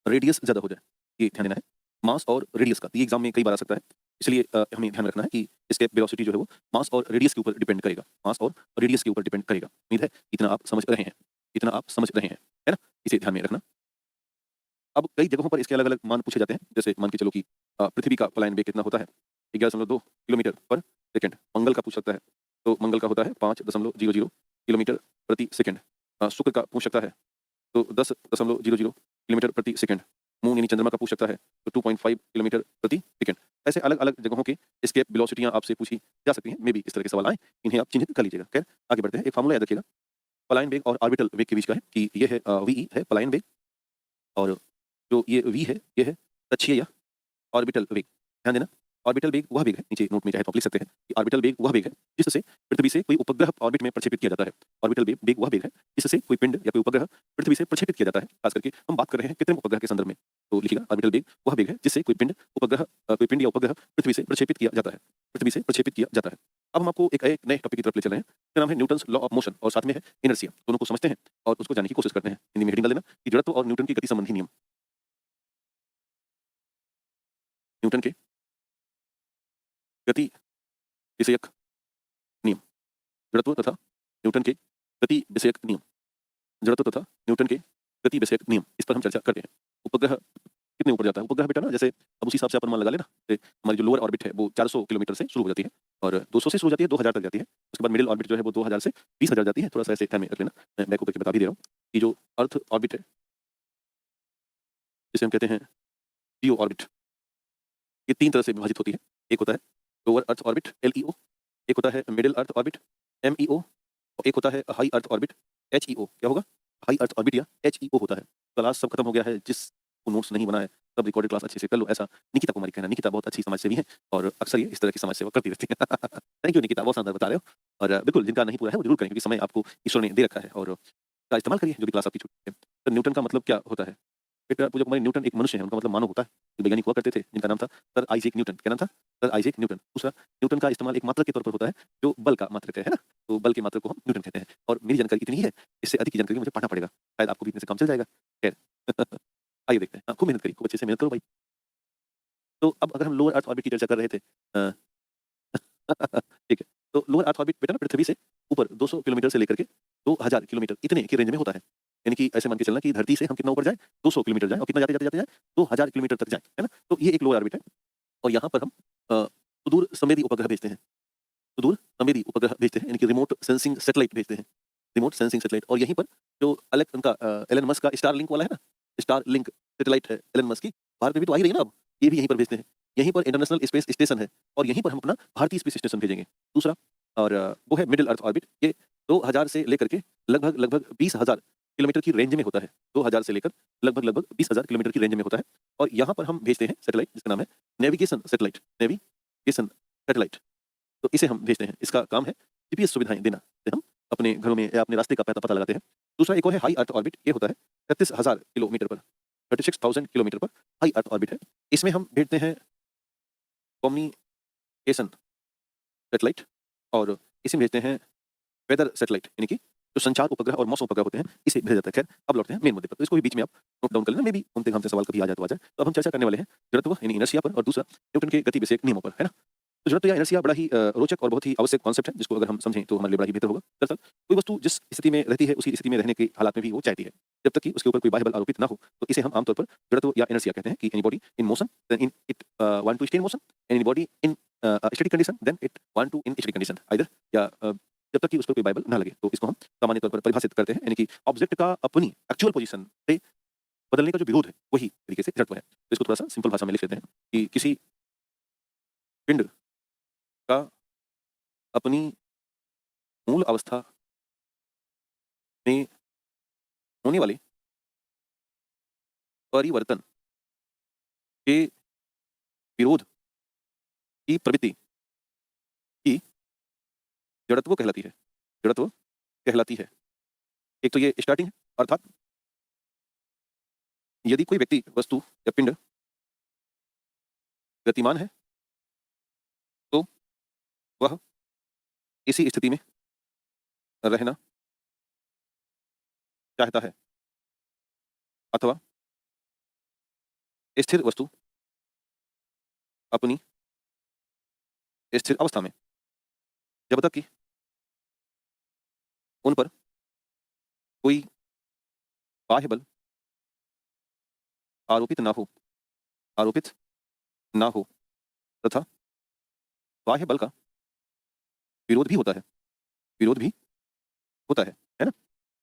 रेडियस ज़्यादा हो जाए। ये ध्यान देना है, मास और रेडियस का। तो ये एग्ज़ाम में कई बार आ सकता है, इसलिए हमें ध्यान रखना है कि एस्केप वेलोसिटी जो है वो मास और रेडियस के ऊपर डिपेंड करेगा, मास और रेडियस के ऊपर डिपेंड करेगा। उम्मीद है इतना आप समझ रहे हैं, इतना आप समझ रहे हैं, है ना? इसे ध्यान में रखना। अब कई जगहों पर इसके अलग-अलग मान पूछे जाते हैं, जैसे मान के चलो कि पृथ्वी का पलायन वेग कितना होता है? 11.2 किलोमीटर पर सेकंड। मंगल का पूछ सकता है, तो मंगल का होता है 5.00 किलोमीटर प्रति सेकंड। शुक्र का पूछ सकता है, तो 10.00 किलोमीटर प्रति सेकंड। मून यानी चंद्रमा का पूछ सकता है तो 2.5 किलोमीटर प्रति सेकंड। ऐसे अलग-अलग जगहों की एस्केप वेलोसिटियाँ आपसे पूछी जा सकती हैं। मे बी इस तरह के सवाल आएँ, इन्हें आप चिन्हित कर लीजिएगा। खैर आगे बढ़ते हैं। एक फ़ॉर्मूला याद रखिएगा, पलायन वेग और ऑर्बिटल वेग के बीच का है कि ये है वीई है पलायन वेग, और जो ये वी है, ये है कक्षीय या ऑर्बिटल वेग। ध्यान देना, ऑर्बिटल वेग वह वेग है, नीचे नोट में चाहे तो आप लिख सकते हैं कि ऑर्बिटल वेग वह वेग है जिससे पृथ्वी से कोई उपग्रह ऑर्बिट में प्रक्षेपित किया जाता है। ऑर्बिटल वेग वह वेग है जिससे कोई पिंड या कोई उपग्रह पृथ्वी से प्रक्षेपित किया जाता है। खास करके हम बात कर रहे हैं कृत्रिम उपग्रह के संदर्भ में। तो लिखिएगा, ऑर्बिटल वेग वह वेग है जिससे कोई पिंड कोई पिंड या उपग्रह पृथ्वी से प्रक्षेपित किया जाता है। पृथ्वी से प्रक्षेपित किया जाता है। अब हम आपको एक नए टॉपिक की तरफ ले चल रहे हैं। इसका नाम है न्यूटन्स लॉ ऑफ मोशन और साथ में है इनर्शिया। दोनों को समझते हैं और उसको जानने की कोशिश करते हैं। हिंदी में हेडिंग डाल देना कि जड़त्व और न्यूटन की गति संबंधी नियम। न्यूटन के गति विषयक नियम। जड़त्व तथा न्यूटन के गति विषयक नियम। जड़त्व तथा न्यूटन के गति विषयक नियम, इस पर हम चर्चा करते हैं। उपग्रह कितने ऊपर जाता है? उपग्रह बेटा ना, जैसे अब उसी हिसाब से अपन मान लगा लेना। हमारी जो लोअर ऑर्बिट है वो 400 किलोमीटर से शुरू हो जाती है और 200 से शुरू हो जाती है, 2000 तक जाती है। उसके बाद मिडिल ऑर्बिट जो है वो 2000 से 20000 जाती है। थोड़ा सा ऐसे ध्यान में रख लेना। मैं बैक होकर के बता भी दे रहा हूँ कि जो अर्थ ऑर्बिट है, जिसे हम कहते हैं जियो ऑर्बिट, ये 3 तरह से विभाजित होती है। एक होता है लोअर अर्थ ऑर्बिट LEO, एक होता है मिडिल अर्थ ऑर्बिट MEO, और एक होता है हाई अर्थ ऑर्बिट HEO। क्या होगा? हाई अर्थ ऑर्बिट या HEO होता है। क्लास सब खत्म हो गया है, जिसको नोट्स नहीं बना है सब रिकॉर्डेड क्लास अच्छे से कर लो, ऐसा निकिता कुमारी कहना। निकिता बहुत अच्छी समाज सेवी है और अक्सर ये इस तरह की समाज सेवा करती रहती है। थैंक यू निकिता, बहुत शानदार बता रहे हो। और बिल्कुल जिनका नहीं पूरा है वो जरूर करें, क्योंकि समय आपको ईश्वर ने दे रखा है और का इस्तेमाल करिए जो भी क्लास आपकी छूटी है। तो न्यूटन का मतलब क्या होता है? बेटा पूजा कुमारी, न्यूटन एक मनुष्य है, उनका मतलब मानव होता है। जो वैज्ञानिक हुआ करते थे जिनका नाम था सर आइजैक न्यूटन। क्या नाम था? Sir Isaac Newton. दूसरा, न्यूटन का इस्तेमाल एक मात्रक के तौर पर होता है जो बल का मात्रक है ना? तो बल के मात्रक को हम न्यूटन कहते हैं। और मेरी जानकारी इतनी ही है, इससे अधिक की जानकारी मुझे पढ़ना पड़ेगा, शायद आपको भी इतने से काम चल जाएगा। खैर आइए देखते हैं। हाँ, खूब मेहनत करिए, खूब अच्छे से मेहनत करो भाई। तो अब अगर हम लोअर अर्थ ऑर्बिट की चर्चा कर रहे थे, ठीक है। तो लोअर अर्थ ऑर्बिट बेटा ना पृथ्वी से ऊपर 200 किलोमीटर से लेकर के 2000 किलोमीटर इतने की रेंज में होता है। यानी कि ऐसे मान के चलना कि धरती से हम कितना ऊपर जाएँ, 200 किलोमीटर जाएँ और कितना जाते, जाते, जाते जाएँ, 2000 किलोमीटर तक जाएँ, है ना? तो ये एक लोअर ऑर्बिट है और यहाँ पर हम सुदूर संवेदी उपग्रह भेजते हैं। सुदूर संवेदी उपग्रह भेजते हैं, यानी कि रिमोट सेंसिंग सैटेलाइट भेजते हैं। रिमोट सेंसिंग सैटेलाइट, और यहीं पर जो उनका एलन मस्क का स्टारलिंक वाला है ना, स्टारलिंक सैटेलाइट है एलन मस्क की, भारत में भी तो आ ही रही है ना अब, ये भी यहीं पर भेजते हैं। यहीं पर इंटरनेशनल स्पेस स्टेशन है और यहीं पर हम अपना भारतीय स्पेस स्टेशन भेजेंगे। दूसरा, और वो है मिडल अर्थ ऑर्बिट। ये 2000 से लेकर के लगभग 20,000 किलोमीटर की रेंज में होता है। 2000 से लेकर लगभग 20,000 किलोमीटर की रेंज में होता है और यहाँ पर हम भेजते हैं सैटेलाइट जिसका नाम है नेविगेशन सैटेलाइट। नेविगेशन सैटेलाइट, तो इसे हम भेजते हैं। इसका काम है जीपीएस सुविधाएँ देना, जिससे हम अपने घरों में या अपने रास्ते का पता लगाते हैं। दूसरा एक और है हाई अर्थ ऑर्बिट। ये होता है 36,000 किलोमीटर पर, 36,000 किलोमीटर पर हाई अर्थ ऑर्बिट है। इसमें हम भेजते हैं कम्युनिकेशन सैटेलाइट और इसे भेजते हैं वेदर सैटेलाइट, यानी कि जो संचार उपग्रह और मौसम उपग्रह होते हैं, इसे भेजा जाता है। खैर अब लौटते हैं मेन मुद्दे पर। तो इसको भी बीच में आप नोट डाउन कर लेना, मे बी घूमते-घामते सवाल कभी आ जाए तो आ जाए। तो अब हम चर्चा करने वाले हैं जड़त्व यानी इनर्शिया पर और दूसरा न्यूटन के गति विषयक नियमों पर, है ना? तो जड़त्व या इनर्शिया बड़ा ही रोचक और बहुत ही आवश्यक कॉन्सेप्ट है, जिसको अगर हम समझें तो हमारे लिए बड़ा ही बेहतर होगा। दरअसल कोई वस्तु जिस स्थिति में रहती है उसी स्थिति में रहने के हालात में भी वो चाहती है। जब तक कि उसके ऊपर कोई बाह्य बल आरोपित ना हो, तो इसे हम आमतौर पर जड़त्व या इनर्शिया कहते हैं कि any body in motion then in it want to stay in motion, any body in static condition then it want to in static condition either, या जब तक कि उस पर कोई बाइबल ना लगे। तो इसको हम सामान्य तौर पर परिभाषित करते हैं, यानी कि ऑब्जेक्ट का अपनी एक्चुअल पोजीशन से बदलने का जो विरोध है वही तरीके से जड़त्व है। तो इसको थोड़ा-सा सिंपल भाषा में लिख लेते हैं कि किसी पिंड का अपनी मूल अवस्था में होने वाले परिवर्तन के विरोध की प्रवृत्ति की जड़त्व कहलाती है। जड़त्व कहलाती है। एक तो ये स्टार्टिंग है, अर्थात यदि कोई व्यक्ति, वस्तु या पिंड गतिमान है तो वह इसी स्थिति में रहना चाहता है, अथवा स्थिर वस्तु अपनी स्थिर अवस्था में जब तक कि उन पर कोई बाह्य बल आरोपित ना हो, आरोपित ना हो तथा बाह्य बल का विरोध भी होता है। विरोध भी होता है ना?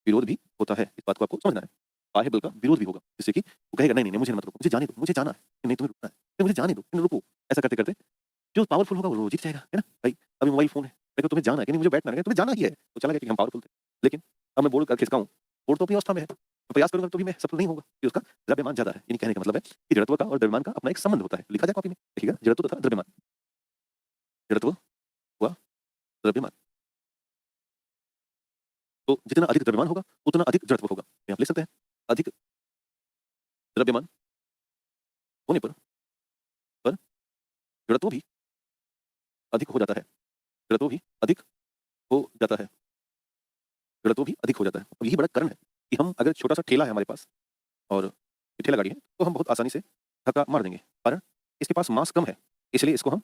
विरोध भी होता है। इस बात को आपको समझना है। बाह्य बल का विरोध भी होगा, जिससे कि वो कहेगा नहीं, नहीं, नहीं मुझे मत रोको, मुझे जाने दो, मुझे जाना है, नहीं तुम्हें रुकना है, नहीं मुझे जाने दो, नहीं रुको। ऐसा करते-करते जो पावरफुल होगा वो जीत जाएगा, है ना? भाई अभी मोबाइल फ़ोन है, देखो तुम्हें जाना है कि नहीं मुझे बैठना है, तुम्हें जाना ही है, तो चला गया कि हम पावरफुल थे। लेकिन अब मैं बोर्ड का खिसका हूँ, बोर्ड तो अपनी अवस्था में है, तो प्रयास करूँगा तो भी मैं सफल नहीं होगा, कि उसका द्रव्यमान ज़्यादा है। यानी कहने का मतलब है कि जड़त्व का और द्रव्यमान का अपना एक संबंध होता है। लिखा जाए कॉपी में, देखिएगा जड़त्व तथा द्रव्यमान, जड़त्व व द्रव्यमान। तो जितना अधिक द्रव्यमान होगा, उतना अधिक जड़त्व होगा। ये आप लिख सकते हैं। अधिक द्रव्यमान होने पर जड़त्व भी अधिक हो जाता है। जड़त्व भी अधिक हो जाता है। जड़त्व भी अधिक हो जाता है। अब यही बड़ा कारण है कि हम अगर छोटा-सा ठेला है हमारे पास और ये ठेला गाड़ी है, तो हम बहुत आसानी से धक्का मार देंगे। कारण इसके पास मास कम है, इसलिए इसको हम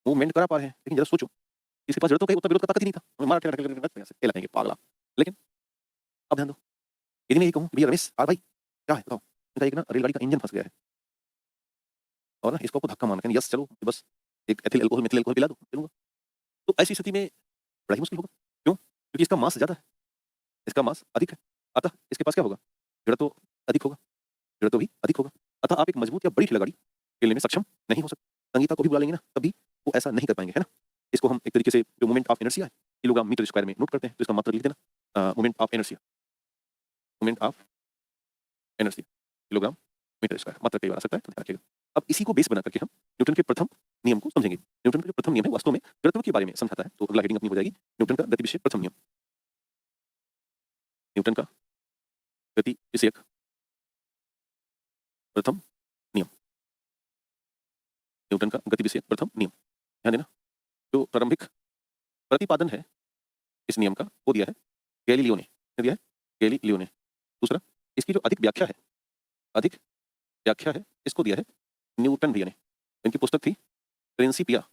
मूवमेंट करा पा रहे हैं। लेकिन ज़रा सोचो, इसके पास जड़त्व का उतना विरोध का ताकत ही नहीं था। हमें मारा ठेला ठेला से ठेला कहेंगे पागला। लेकिन अब ध्यान दो, यदि मैं यही कहूँ भैया रमेश भाई क्या है बताओ? इनका एक ना रेलगाड़ी का इंजन फँस गया है और ना इसको आपको धक्का मारना है। यस चलो बस एक एथिल अल्कोहल मेथिल अल्कोहल पिला दो, चलूँगा। तो ऐसी स्थिति में बड़ा ही मुश्किल होगा। क्यों? क्योंकि इसका मास ज़्यादा है, इसका मास अधिक है। अतः इसके पास क्या होगा? जड़त्व अधिक होगा, जड़त्व भी अधिक होगा। अतः आप एक मजबूत या बड़ी ठेला गाड़ी खेलने में सक्षम नहीं हो सकते। संगीता को भी बुला लेंगे ना, तब भी वो ऐसा नहीं कर पाएँगे, है ना? इसको हम एक तरीके से जो मोमेंट ऑफ इनर्शिया है, किलोग्राम मीटर स्क्वायर में नोट करते हैं, तो इसका मात्रा लिख देना। Moment of inertia, moment of inertia, kilogram metre square, मात्रा कई बार आ सकता है, तो ध्यान रखिएगा। अब इसी को बेस बना करके हम न्यूटन के प्रथम नियम को समझेंगे। न्यूटन का जो प्रथम नियम है वास्तव में जड़त्व के बारे में समझाता है, तो अगला हेडिंग अपनी हो जाएगी न्यूटन का गति विषयक प्रथम नियम। न्यूटन का गति विषयक प्रथम नियम, न्यूटन का गति विषयक प्रथम नियम। ध्यान देना, जो प्रारंभिक प्रतिपादन है इस नियम का वो दिया है गैलीलियो ने। क्या दिया है? गैलीलियो ने। दूसरा, इसकी जो अधिक व्याख्या है, अधिक व्याख्या है, इसको दिया है न्यूटन भैया ने। इनकी पुस्तक थी प्रिंसिपिया।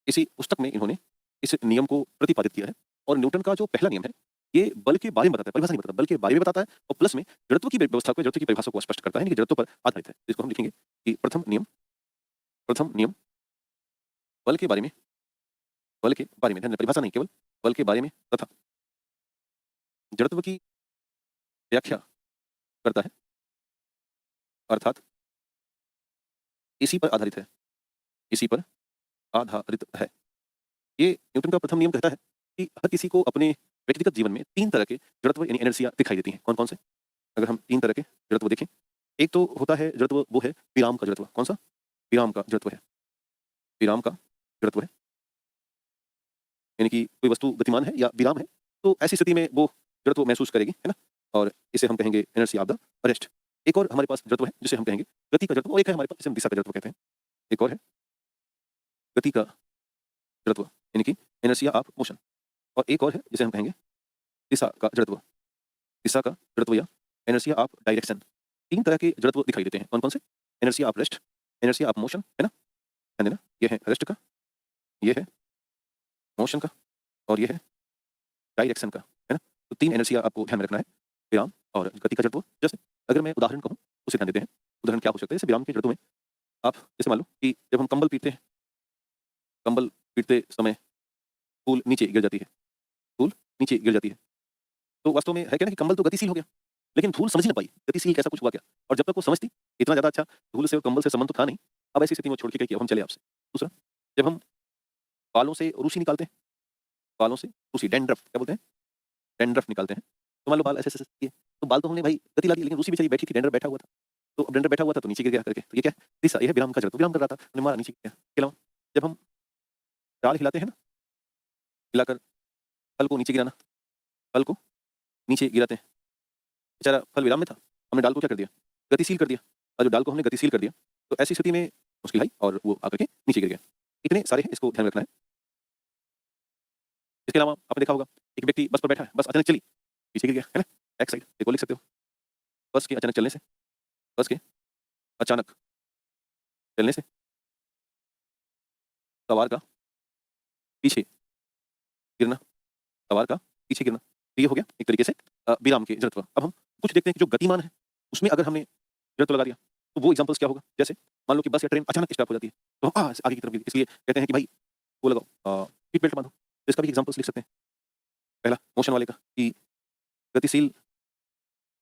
इसी पुस्तक में इन्होंने इस नियम को प्रतिपादित किया है और न्यूटन का जो पहला नियम है, ये बल के बारे में बताता है, परिभाषा नहीं बताता, बल के बारे में बताता है और प्लस में जड़त्व की व्यवस्था को, जड़त्व की परिभाषा को स्पष्ट करता है, यानी कि जड़त्व पर आधारित है। इसको हम लिखेंगे कि प्रथम नियम बल के बारे में, बल के बारे में, ध्यान दें परिभाषा नहीं, केवल बल के बारे में तथा जड़त्व की व्याख्या करता है, अर्थात इसी पर आधारित है, इसी पर आधारित है। ये न्यूटन का प्रथम नियम कहता है कि हर किसी को अपने व्यक्तिगत जीवन में 3 तरह के जड़त्व यानी इनर्शिया दिखाई देती हैं। कौन-कौन से? अगर हम 3 तरह के जड़त्व देखें, एक तो होता है जड़त्व, वो है विराम का जड़त्व। कौन-सा? विराम का जड़त्व है। विराम का जड़त्व है। यानी कि कोई वस्तु गतिमान है या विराम है, तो ऐसी स्थिति में वो जड़त्व महसूस करेगी, है ना? और इसे हम कहेंगे इनर्शिया ऑफ द रेस्ट। एक और हमारे पास जड़त्व है जिसे हम कहेंगे गति का जड़त्व और एक है हमारे पास जिसे हम दिशा का जड़त्व कहते हैं। एक और है गति का जड़त्व यानी कि इनर्शिया ऑफ मोशन और एक और है जिसे हम कहेंगे दिशा का जड़त्व। दिशा का जड़त्व या इनर्शिया ऑफ डायरेक्शन। 3 तरह के जड़त्व दिखाई देते हैं। कौन-कौन से? Inertia of rest, inertia of motion, है ना? ध्यान देना, ये है रेस्ट का, ये है मोशन का और ये है डायरेक्शन का, है ना? तो 3 इनर्शिया आपको ध्यान में रखना है, विराम और गति का जड़त्व। जैसे अगर मैं उदाहरण कहूँ, उसे ध्यान देते हैं। उदाहरण क्या हो सकता है? जैसे विराम के जड़त्व में आप जैसे मान लो कि जब हम कंबल पीटते हैं, कंबल पीटते समय फूल नीचे गिर जाती है, फूल नीचे गिर जाती है। तो वास्तव में है क्या ना कि कंबल तो गतिशील हो गया, लेकिन धूल समझ ही ना पाई, गतिशील कैसा कुछ हुआ क्या? और जब तक वो समझती, इतना ज़्यादा अच्छा धूल से और कंबल से संबंध तो था नहीं। अब ऐसी स्थिति में वो छोड़ के गई कि अब हम चले आपसे। दूसरा, जब हम बालों से रूसी निकालते हैं, बालों से रूसी डैंड्रफ क्या बोलते हैं? डैंड्रफ निकालते हैं। तो मान लो बाल ऐसे-ऐसे किए, तो बाल तो हमने भाई गति ला दी, लेकिन रूसी बेचारी बैठी थी, डैंड्रफ बैठा हुआ था। तो अब डैंड्रफ बैठा हुआ था तो नीचे गिर गया करके। तो ये क्या है? दिशा, ये है विराम का जड़त्व, विराम कर रहा था, हमने मारा नीचे गिर गया। इसके अलावा जब हम डाल हिलाते हैं ना, हिलाकर फल को नीचे गिराना, फल को नीचे गिराते हैं। बेचारा फल विराम में था, हमने डाल को क्या कर दिया? गतिशील कर दिया और जब डाल को हमने गतिशील कर दिया, तो ऐसी स्थिति में मुश्किल आई और वो आकर के नीचे गिर गया। इतने सारे हैं, इसको ध्यान में रखना है। इसके अलावा आपने देखा होगा, एक व्यक्ति बस पर बैठा है, बस अचानक चली, पीछे गिर गया, है ना? बैक साइड एक और लिख सकते हो। बस के अचानक चलने से, बस के अचानक चलने से सवार का पीछे गिरना, सवार का पीछे गिरना। तो ये हो गया एक तरीके से विराम के जड़त्व। अब हम कुछ देखते हैं कि जो गतिमान है, उसमें अगर हमने जड़त्व लगा दिया, तो वो एग्ज़ाम्पल्स क्या होगा? जैसे मान लो कि बस या ट्रेन अचानक स्टॉप हो जाती है, तो हम आगे की तरफ गिर, इसलिए कहते हैं कि भाई वो लगाओ, सीट बेल्ट बाँधो। तो इसका भी एग्ज़ाम्पल्स लिख सकते हैं। पहला मोशन वाले का कि गतिशील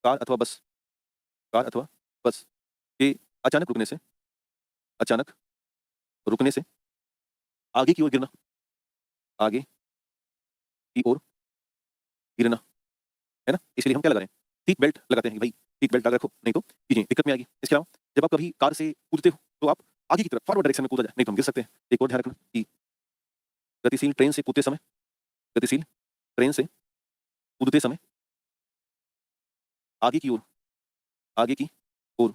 कार अथवा बस कार अथवा बस के अचानक रुकने से आगे की ओर गिरना आगे की ओर गिरना, है ना? इसलिए हम क्या लगा रहे हैं? सीट बेल्ट लगाते हैं कि भाई सीट बेल्ट लगा रखो, नहीं तो चीजें दिक्कत में आएगी। इसके अलावा जब आप कभी कार से कूदते हो तो आप आगे की तरफ फॉरवर्ड डायरेक्शन में कूदा जाए, नहीं तो हम गिर सकते हैं। एक और ध्यान रखना कि गतिशील ट्रेन से कूदते समय गतिशील ट्रेन से कूदते समय आगे की ओर आगे की ओर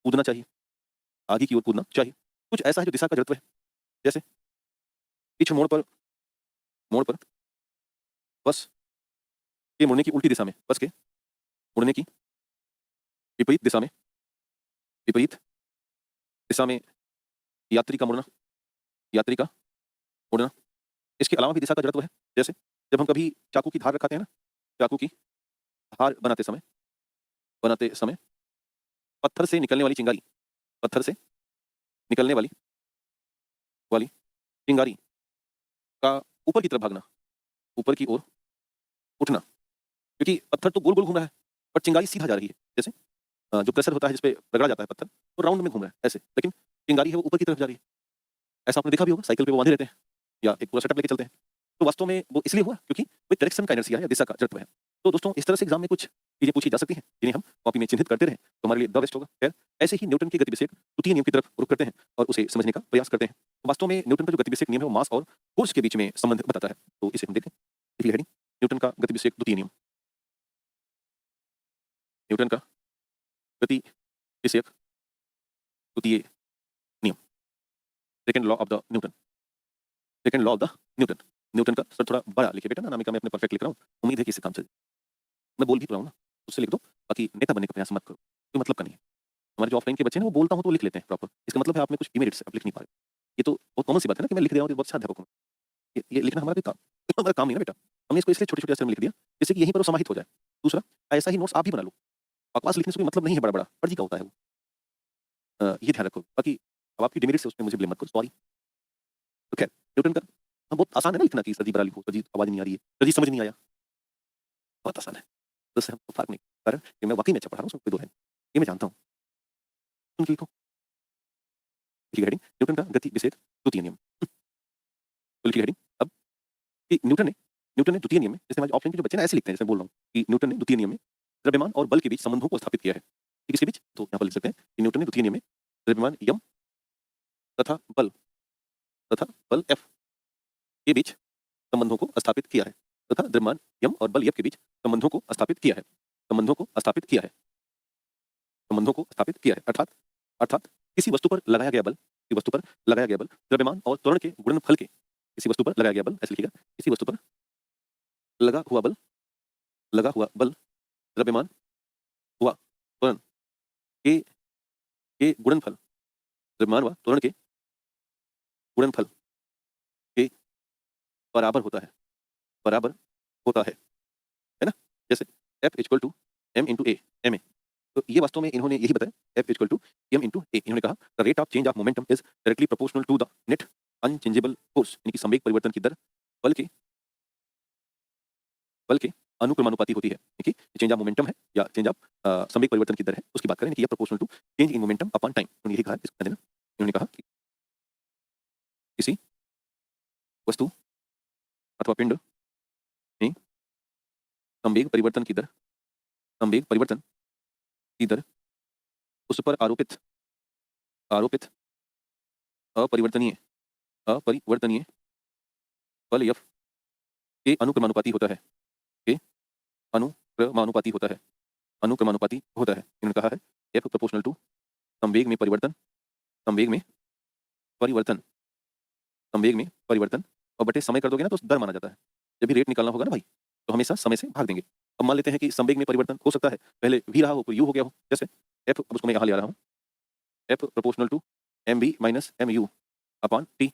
कूदना चाहिए, आगे की ओर कूदना चाहिए। कुछ ऐसा है जो दिशा का जड़त्व है, जैसे कुछ मोड़ पर बस के मुड़ने की उल्टी दिशा में बस के मुड़ने की विपरीत दिशा में विपरीत दिशा में यात्री का मुड़ना यात्री का मुड़ना। इसके अलावा भी दिशा का जड़त्व है, जैसे जब हम कभी चाकू की धार रखाते हैं ना, चाकू की धार बनाते समय पत्थर से निकलने वाली चिंगारी पत्थर से निकलने वाली वाली चिंगारी का ऊपर की तरफ भागना, ऊपर की ओर उठना, क्योंकि पत्थर तो गोल गोल घूम रहा है पर चिंगारी सीधा जा रही है। जैसे जो प्रेशर होता है जिसपे रगड़ा जाता है पत्थर, वो राउंड में घूम रहा है ऐसे, लेकिन चिंगारी है वो ऊपर की तरफ जा रही है। ऐसा आपने देखा भी होगा, साइकिल पे वो बांधे रहते हैं या एक पूरा सेटअप लेके चलते हैं। तो वास्तव में वो इसलिए हुआ क्योंकि वो डायरेक्शन का इनर्शिया है या दिशा का जड़त्व है। तो दोस्तों इस तरह से एग्जाम में कुछ चीजें पूछी जा सकती हैं जिन्हें हम कॉपी में चिन्हित करते रहें तो हमारे लिए द बेस्ट होगा। खैर, ऐसे ही न्यूटन के गतिविषयक द्वितीय नियम की तरफ रुख करते हैं और उसे समझने का प्रयास करते हैं। तो वास्तव में न्यूटन का जो गतिविषयक नियम है वो मास और फोर्स के बीच में संबंध बताता है। तो इसे हम देखें। इसलिए हेडिंग न्यूटन का गतिविषयक द्वितीय नियम। न्यूटन का गति विषयक द्वितीय नियम, second law of the Newton. Second law of the Newton. Newton का सर थोड़ा बड़ा लिखे बेटा, अनामिका में अपने परफेक्ट लिख रहा हूँ, उम्मीद है कि इससे काम चल जाए। मैं बोल भी तो रहा हूँ ना, उससे लिख दो, बाकी नेता बनने का प्रयास मत करो, कोई मतलब का नहीं है। हमारे जो ऑफलाइन के बच्चे हैं वो बोलता हूँ तो वो लिख लेते हैं प्रॉपर, इसका मतलब है आप में कुछ डिमेरिट्स आप लिख नहीं पा रहे। ये तो बहुत कॉमन सी बात है ना कि मैं लिख दिया हूँ तो बहुत अच्छा अध्यापक हूँ। ये लिखना हमारा कोई काम हमारा काम नहीं है ना बेटा। हमने इसको इसलिए छोटे छोटे अक्षर में लिख दिया जिससे कि यहीं पर वो समाहित हो जाए। दूसरा, ऐसा ही नोट्स आप भी बना लो, बकवास लिखने से कोई मतलब नहीं है, बड़ा बड़ा फर्जी का होता है वो। ये ध्यान रखो। बाकी अब आपकी डिमेरिट्स है उसमें मुझे ब्लेम मत करो, सॉरी। तो खैर, न्यूटन का बहुत आसान है ना लिखना कि सर जी बड़ा लिखो, सर जी आवाज नहीं आ रही है, सर जी समझ नहीं आया, बहुत आसान है। तो उससे हमको फर्क नहीं पड़ रहा कि मैं वाकई में अच्छा पढ़ा रहा हूँ, उसमें कोई दो राय नहीं। ये मैं जानता हूँ। तुम लिखो, लिखिए हेडिंग न्यूटन का गति विषयक द्वितीय नियम। तो लिखिए हेडिंग अब कि न्यूटन ने द्वितीय नियम में, जैसे हमारे ऑफलाइन के जो बच्चे ना ऐसे लिखते हैं, जैसे मैं बोल रहा हूँ कि न्यूटन ने द्वितीय नियम में द्रव्यमान और बल के बीच संबंधों को स्थापित किया है। कि किसके बीच? तो यहाँ पर लिख सकते हैं कि न्यूटन ने द्वितीय नियम में द्रव्यमान यम तथा बल एफ के बीच संबंधों को स्थापित किया है, तथा द्रव्यमान यम और बल एफ के बीच संबंधों को स्थापित किया है। संबंधों को स्थापित किया है। संबंधों को स्थापित किया है। अर्थात किसी वस्तु पर लगाया गया बल, किसी वस्तु पर लगाया गया बल द्रव्यमान और त्वरण के गुणनफल के, किसी वस्तु पर लगाया गया बल, ऐसे लिखिएगा, किसी वस्तु पर लगा हुआ बल द्रव्यमान हुआ त्वरण के गुणनफल, द्रव्यमान व त्वरण के गुणनफल के बराबर होता है, बराबर होता है ना? जैसे F equal to m into a m a. तो ये वास्तव में इन्होंने यही बताया, F equal to m into a. इन्होंने कहा the rate of change of momentum is directly proportional to the net unchangeable force, यानी कि संवेग परिवर्तन की दर बल के अनुक्रमानुपाती होती है। देखिए, चेंज ऑफ मोमेंटम है या चेंज ऑफ संवेग परिवर्तन की दर है, उसकी बात करें कि यह proportional to change in momentum upon time. उन्होंने यही कहा है, इसको देना। इन्होंने कहा कि किसी वस्तु अथवा पिंड में संवेग परिवर्तन की दर उस पर आरोपित आरोपित अपरिवर्तनीय अपरिवर्तनीय बल F के अनुक्रमानुपाती होता है, के अनुक्रमानुपाती होता है, अनुक्रमानुपाती होता है। इन्होंने कहा है F प्रोपोर्शनल टू संवेग में परिवर्तन, संवेग में परिवर्तन, संवेग में परिवर्तन और बटे समय कर दोगे ना तो दर माना जाता है। जब भी रेट निकालना होगा ना भाई, तो हमेशा समय से भाग देंगे। अब मान लेते हैं कि संवेग में परिवर्तन हो सकता है पहले v रहा हो फिर u हो गया हो, जैसे F, अब उसको मैं यहाँ ले आ रहा हूँ, F proportional to mv minus mu upon t,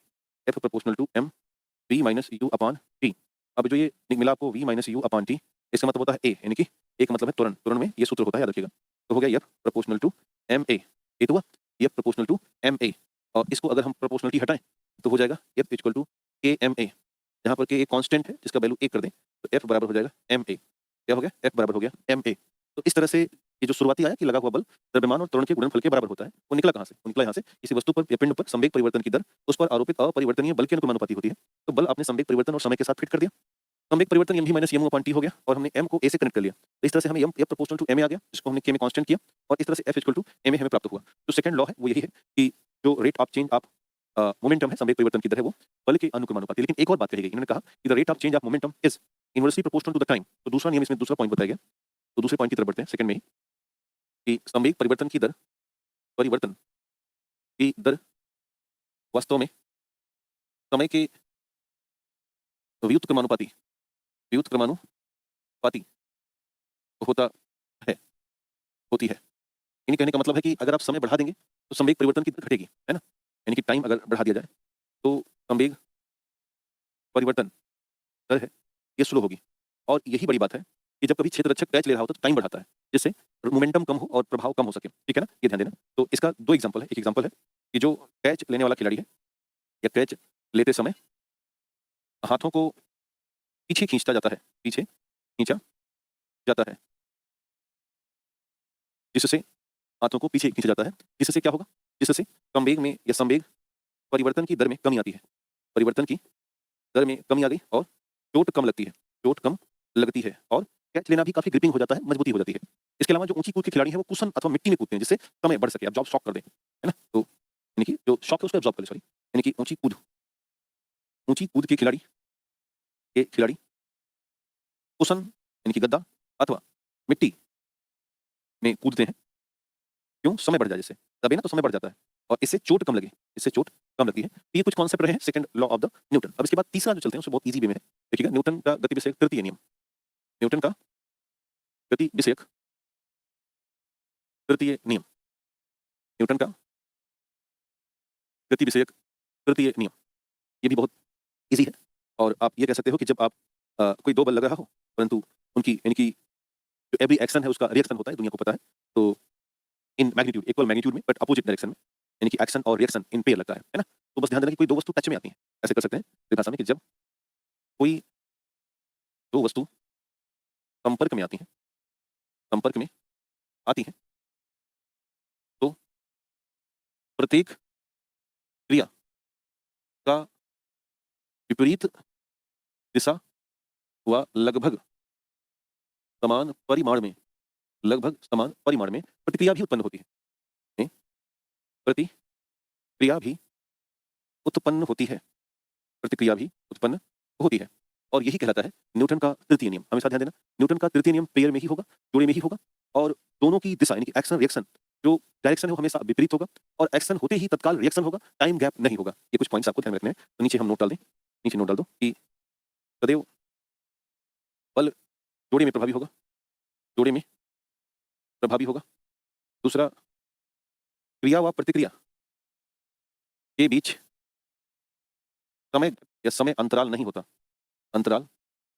F proportional to mv minus u upon t। अब जो ये मिला आपको v minus u upon t, इसका मतलब होता है a, यानी कि एक मतलब है त्वरण, त्वरण में ये सूत्र होता है, याद रखिएगा। तो हो गया F प्रोपोर्शनल टू ma, ये तो हुआ F प्रोपोर्शनल टू ma, और इसको अगर हम प्रोपोर्शनलिटी हटाएं तो हो जाएगा F इक्वल टू KMA, जहाँ पर K एक कांस्टेंट है जिसका वैल्यू 1 कर दें तो F बराबर हो जाएगा ma। क्या हो गया? F बराबर हो गया ma। तो इस तरह से ये जो शुरुआती आया कि लगा हुआ बल द्रव्यमान और त्वरण के गुणनफल के बराबर होता है, वो निकला कहाँ से? वो निकला यहाँ से, किसी वस्तु पर या पिंड पर संवेग परिवर्तन की दर उस पर आरोपित अपरिवर्तनीय बल के अनुपाती होती है। तो बल आपने संवेग परिवर्तन और समय के साथ फिट कर दिया। संवेग परिवर्तन m v minus m upon t हो गया और हमने m को a से कनेक्ट कर लिया। तो इस तरह से हमें m f proportional to ma आ गया, जिसको हमने k में कांस्टेंट किया और इस तरह से f इक्वल टू ma हमें प्राप्त हुआ। जो सेकंड लॉ है वो यही है कि जो rate of change of momentum है, संवेग परिवर्तन की दर है, वो बल के अनुक्रमानुपाती है। लेकिन एक और बात कही गई, इन्होंने कहा कि the rate of change of momentum is inversely proportional to the time. तो दूसरा नियम, इसमें दूसरा पॉइंट बताया गया। तो दूसरे पॉइंट की तरफ बढ़ते हैं, सेकंड में ही, कि संवेग परिवर्तन की दर वास्तव में समय के व्युत्क्रमानुपाती होता है होती है। यानी कहने का मतलब है कि अगर आप समय बढ़ा देंगे तो संवेग परिवर्तन की दर घटेगी, है ना? यानी कि टाइम अगर बढ़ा दिया जाए तो संवेग परिवर्तन दर है ये स्लो होगी। और यही बड़ी बात है कि जब कभी क्षेत्ररक्षक कैच ले रहा होता है तो टाइम बढ़ाता है, जिससे मोमेंटम कम हो और प्रभाव कम हो सके। ठीक है ना? ये ध्यान देना। तो इसका दो एग्जांपल है। एक एग्जांपल है कि जो कैच लेने वाला खिलाड़ी है या कैच लेते समय हाथों को पीछे खींचता जाता है, पीछे खींचा जाता है, जिससे हाथों को पीछे खींचा जाता है, जिससे क्या होगा? जिससे संवेग में या संवेग परिवर्तन की दर में कमी आती है। परिवर्तन की दर में कमी आ गई और चोट कम लगती है, चोट कम लगती है और कैच लेना भी काफी ग्रिपिंग हो जाता है, मजबूती हो जाती है। इसके अलावा जो ऊंची कूद के खिलाड़ी हैं वो कुशन अथवा मिट्टी में कूदते हैं, जिससे समय बढ़ सके, एब्जॉर्ब शॉक कर दें, है ना? तो यानी कि जो शॉक है उसको एब्जॉर्ब कर ले, सॉरी, यानी कि ऊंची कूद के खिलाड़ी कुशन यानी कि गद्दा अथवा मिट्टी में कूदते हैं। क्यों? समय बढ़ जाए, जिससे दबे ना तो समय बढ़ जाता है और इससे चोट कम लगे, इससे चोट कम लगती है। तो ये कुछ कॉन्सेप्ट रहे हैं second law of the Newton. अब इसके बाद तीसरा जो चलते हैं उसमें बहुत इजी वे में है। देखिएगा, न्यूटन का गति विषयक तृतीय नियम, न्यूटन का गति विषयक तृतीय नियम, न्यूटन का गति विषयक तृतीय नियम, ये भी बहुत इजी है। और आप ये कह सकते हो कि जब आप कोई दो बल लग रहा हो परंतु उनकी यानी कि जो एवरी एक्शन है उसका रिएक्शन होता है, दुनिया को पता है। तो इन मैग्नीट्यूड, इक्वल मैग्नीट्यूड में बट अपोजिट डायरेक्शन में, यानी कि एक्शन और रिएक्शन इन पेयर लगता है ना? तो बस ध्यान देना कि कोई दो वस्तु टच में आती हैं, ऐसे कर सकते हैं परिभाषा में कि जब कोई दो वस्तु संपर्क में आती हैं, संपर्क में आती हैं, तो प्रत्येक क्रिया का विपरीत दिशा व लगभग समान परिमाण में प्रतिक्रिया भी उत्पन्न होती है। नहीं? प्रतिक्रिया भी उत्पन्न होती है, प्रतिक्रिया भी उत्पन्न होती है। और यही कहलाता है न्यूटन का तृतीय नियम। हमेशा ध्यान देना, न्यूटन का तृतीय नियम पेयर में ही होगा, जोड़े में ही होगा और दोनों की दिशा यानी कि एक्शन रिएक्शन, जो डायरेक्शन है वो हमेशा विपरीत होगा और एक्शन होते ही तत्काल रिएक्शन होगा, टाइम गैप नहीं होगा। ये कुछ पॉइंट्स आपको ध्यान में रखने हैं। तो नीचे हम नोट डाल दें, नीचे नोट डाल दो कि सदैव बल जोड़े में प्रभावी होगा, जोड़े में प्रभावी होगा। दूसरा, क्रिया व प्रतिक्रिया के बीच समय या समय अंतराल नहीं होता, अंतराल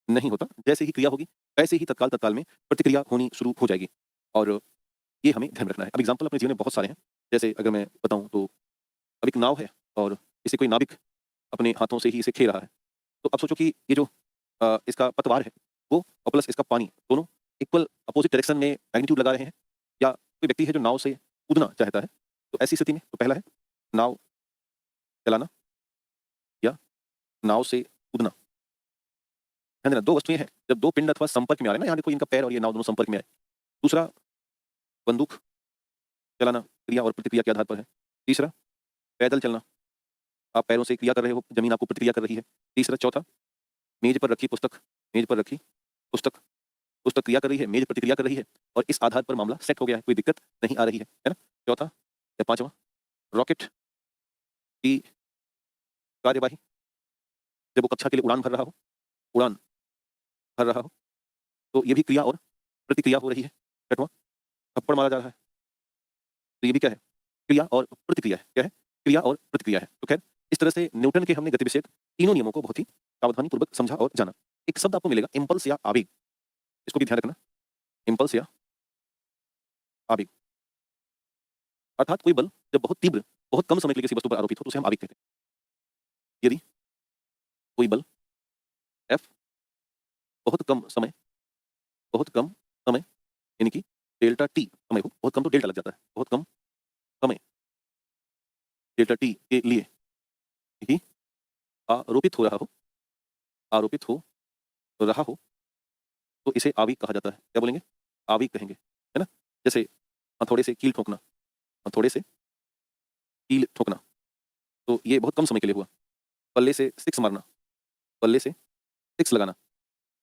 नहीं होता। जैसे ही क्रिया होगी वैसे ही तत्काल में प्रतिक्रिया होनी शुरू हो जाएगी और ये हमें ध्यान रखना है। अब एग्जाम्पल अपने जीवन में बहुत सारे हैं। जैसे अगर मैं बताऊं तो अब एक नाव है और इसे कोई नाविक अपने हाथों से ही इसे खे रहा है। तो अब सोचो कि ये जो इसका पतवार है वो और प्लस इसका पानी, दोनों इक्वल अपोजिट डायरेक्शन में मैग्नीट्यूड लगा रहे हैं, या कोई व्यक्ति है जो नाव से कूदना चाहता है। तो ऐसी स्थिति में तो पहला है नाव चलाना या नाव से कूदना। ध्यान देना, दो वस्तुएं हैं, जब दो पिंड अथवा संपर्क में आ रहे हैं ना, यहाँ देखो इनका पैर और ये नाव दोनों संपर्क में आए। दूसरा, बंदूक चलाना क्रिया और प्रतिक्रिया के आधार पर है। तीसरा, पैदल चलना, आप पैरों से क्रिया कर रहे हो, जमीन आपको प्रतिक्रिया कर रही है। तीसरा, चौथा, मेज पर रखी पुस्तक, मेज पर रखी पुस्तक, पुस्तक क्रिया कर रही है, मेज प्रतिक्रिया कर रही है और इस आधार पर मामला सेट हो गया है, कोई दिक्कत नहीं आ रही है ना? चौथा या पांचवा, रॉकेट की कार्यवाही, जब वो कक्षा के लिए उड़ान भर रहा हो, उड़ान भर रहा हो, तो ये भी क्रिया और प्रतिक्रिया हो रही है। छठवां, थप्पड़ मारा जा रहा है, तो ये भी क्या है? क्रिया और प्रतिक्रिया है। क्या है? क्रिया और प्रतिक्रिया है। तो खैर, इस तरह से न्यूटन के हमने गति विषयक तीनों नियमों को बहुत ही सावधानीपूर्वक समझा और जाना। एक शब्द आपको मिलेगा, इम्पल्स या आवेग, इसको भी ध्यान रखना। इम्पल्स या आवेग, अर्थात कोई बल जब बहुत तीव्र, बहुत कम समय के लिए किसी वस्तु पर आरोपित हो तो उसे हम आवेग कहते हैं। यदि कोई बल F बहुत कम समय यानी कि डेल्टा टी समय हो, बहुत कम तो डेल्टा लग जाता है, बहुत कम समय डेल्टा टी के लिए ही आरोपित हो रहा हो आरोपित हो रहा हो, तो इसे आवेग कहा जाता है। क्या बोलेंगे? आवेग कहेंगे, है ना? जैसे हथौड़े से कील ठोकना, हथौड़े से कील ठोकना, तो ये बहुत कम समय के लिए हुआ। बल्ले से सिक्स मारना, बल्ले से सिक्स लगाना,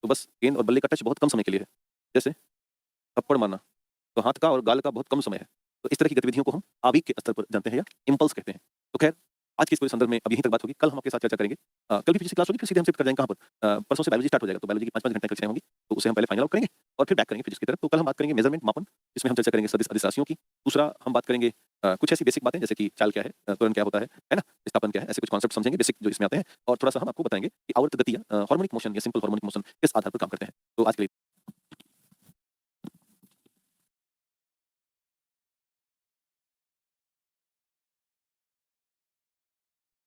तो बस गेंद और बल्ले का टच बहुत कम समय के लिए है। जैसे थप्पड़ मारना, तो हाथ का और गाल का बहुत कम समय है। तो इस तरह की गतिविधियों को हम आवेग के स्तर पर जानते हैं या इम्पल्स कहते हैं। तो खैर, आज के इस पूरे संदर्भ में अब यहीं तक बात होगी। कल हम आपके साथ चर्चा करेंगे। कल भी फिजिक्स की क्लास होगी, फिर सीधे हम शिफ्ट कर जाएँगे कहाँ पर? परसों से बायोलॉजी स्टार्ट हो जाएगा, तो बायोलॉजी की 5-5 घंटे की कक्षाएँ होंगी, तो उसे हम पहले फाइनल आउट करेंगे और फिर बैक करेंगे फिजिक्स की तरफ। तो कल हम बात करेंगे मेज़रमेंट, मापन, इसमें हम चर्चा करेंगे सदिश अदिश राशियों की। दूसरा हम बात करेंगे कुछ ऐसी बेसिक बातें जैसे कि चाल क्या है, त्वरण क्या होता है ना? विस्थापन क्या है? ऐसे कुछ कॉन्सेप्ट समझेंगे बेसिक जो इसमें आते हैं और थोड़ा-सा हम आपको बताएँगे कि आवर्त गति या हार्मोनिक मोशन या सिंपल हार्मोनिक मोशन किस आधार पर काम करते हैं। तो आज के लिए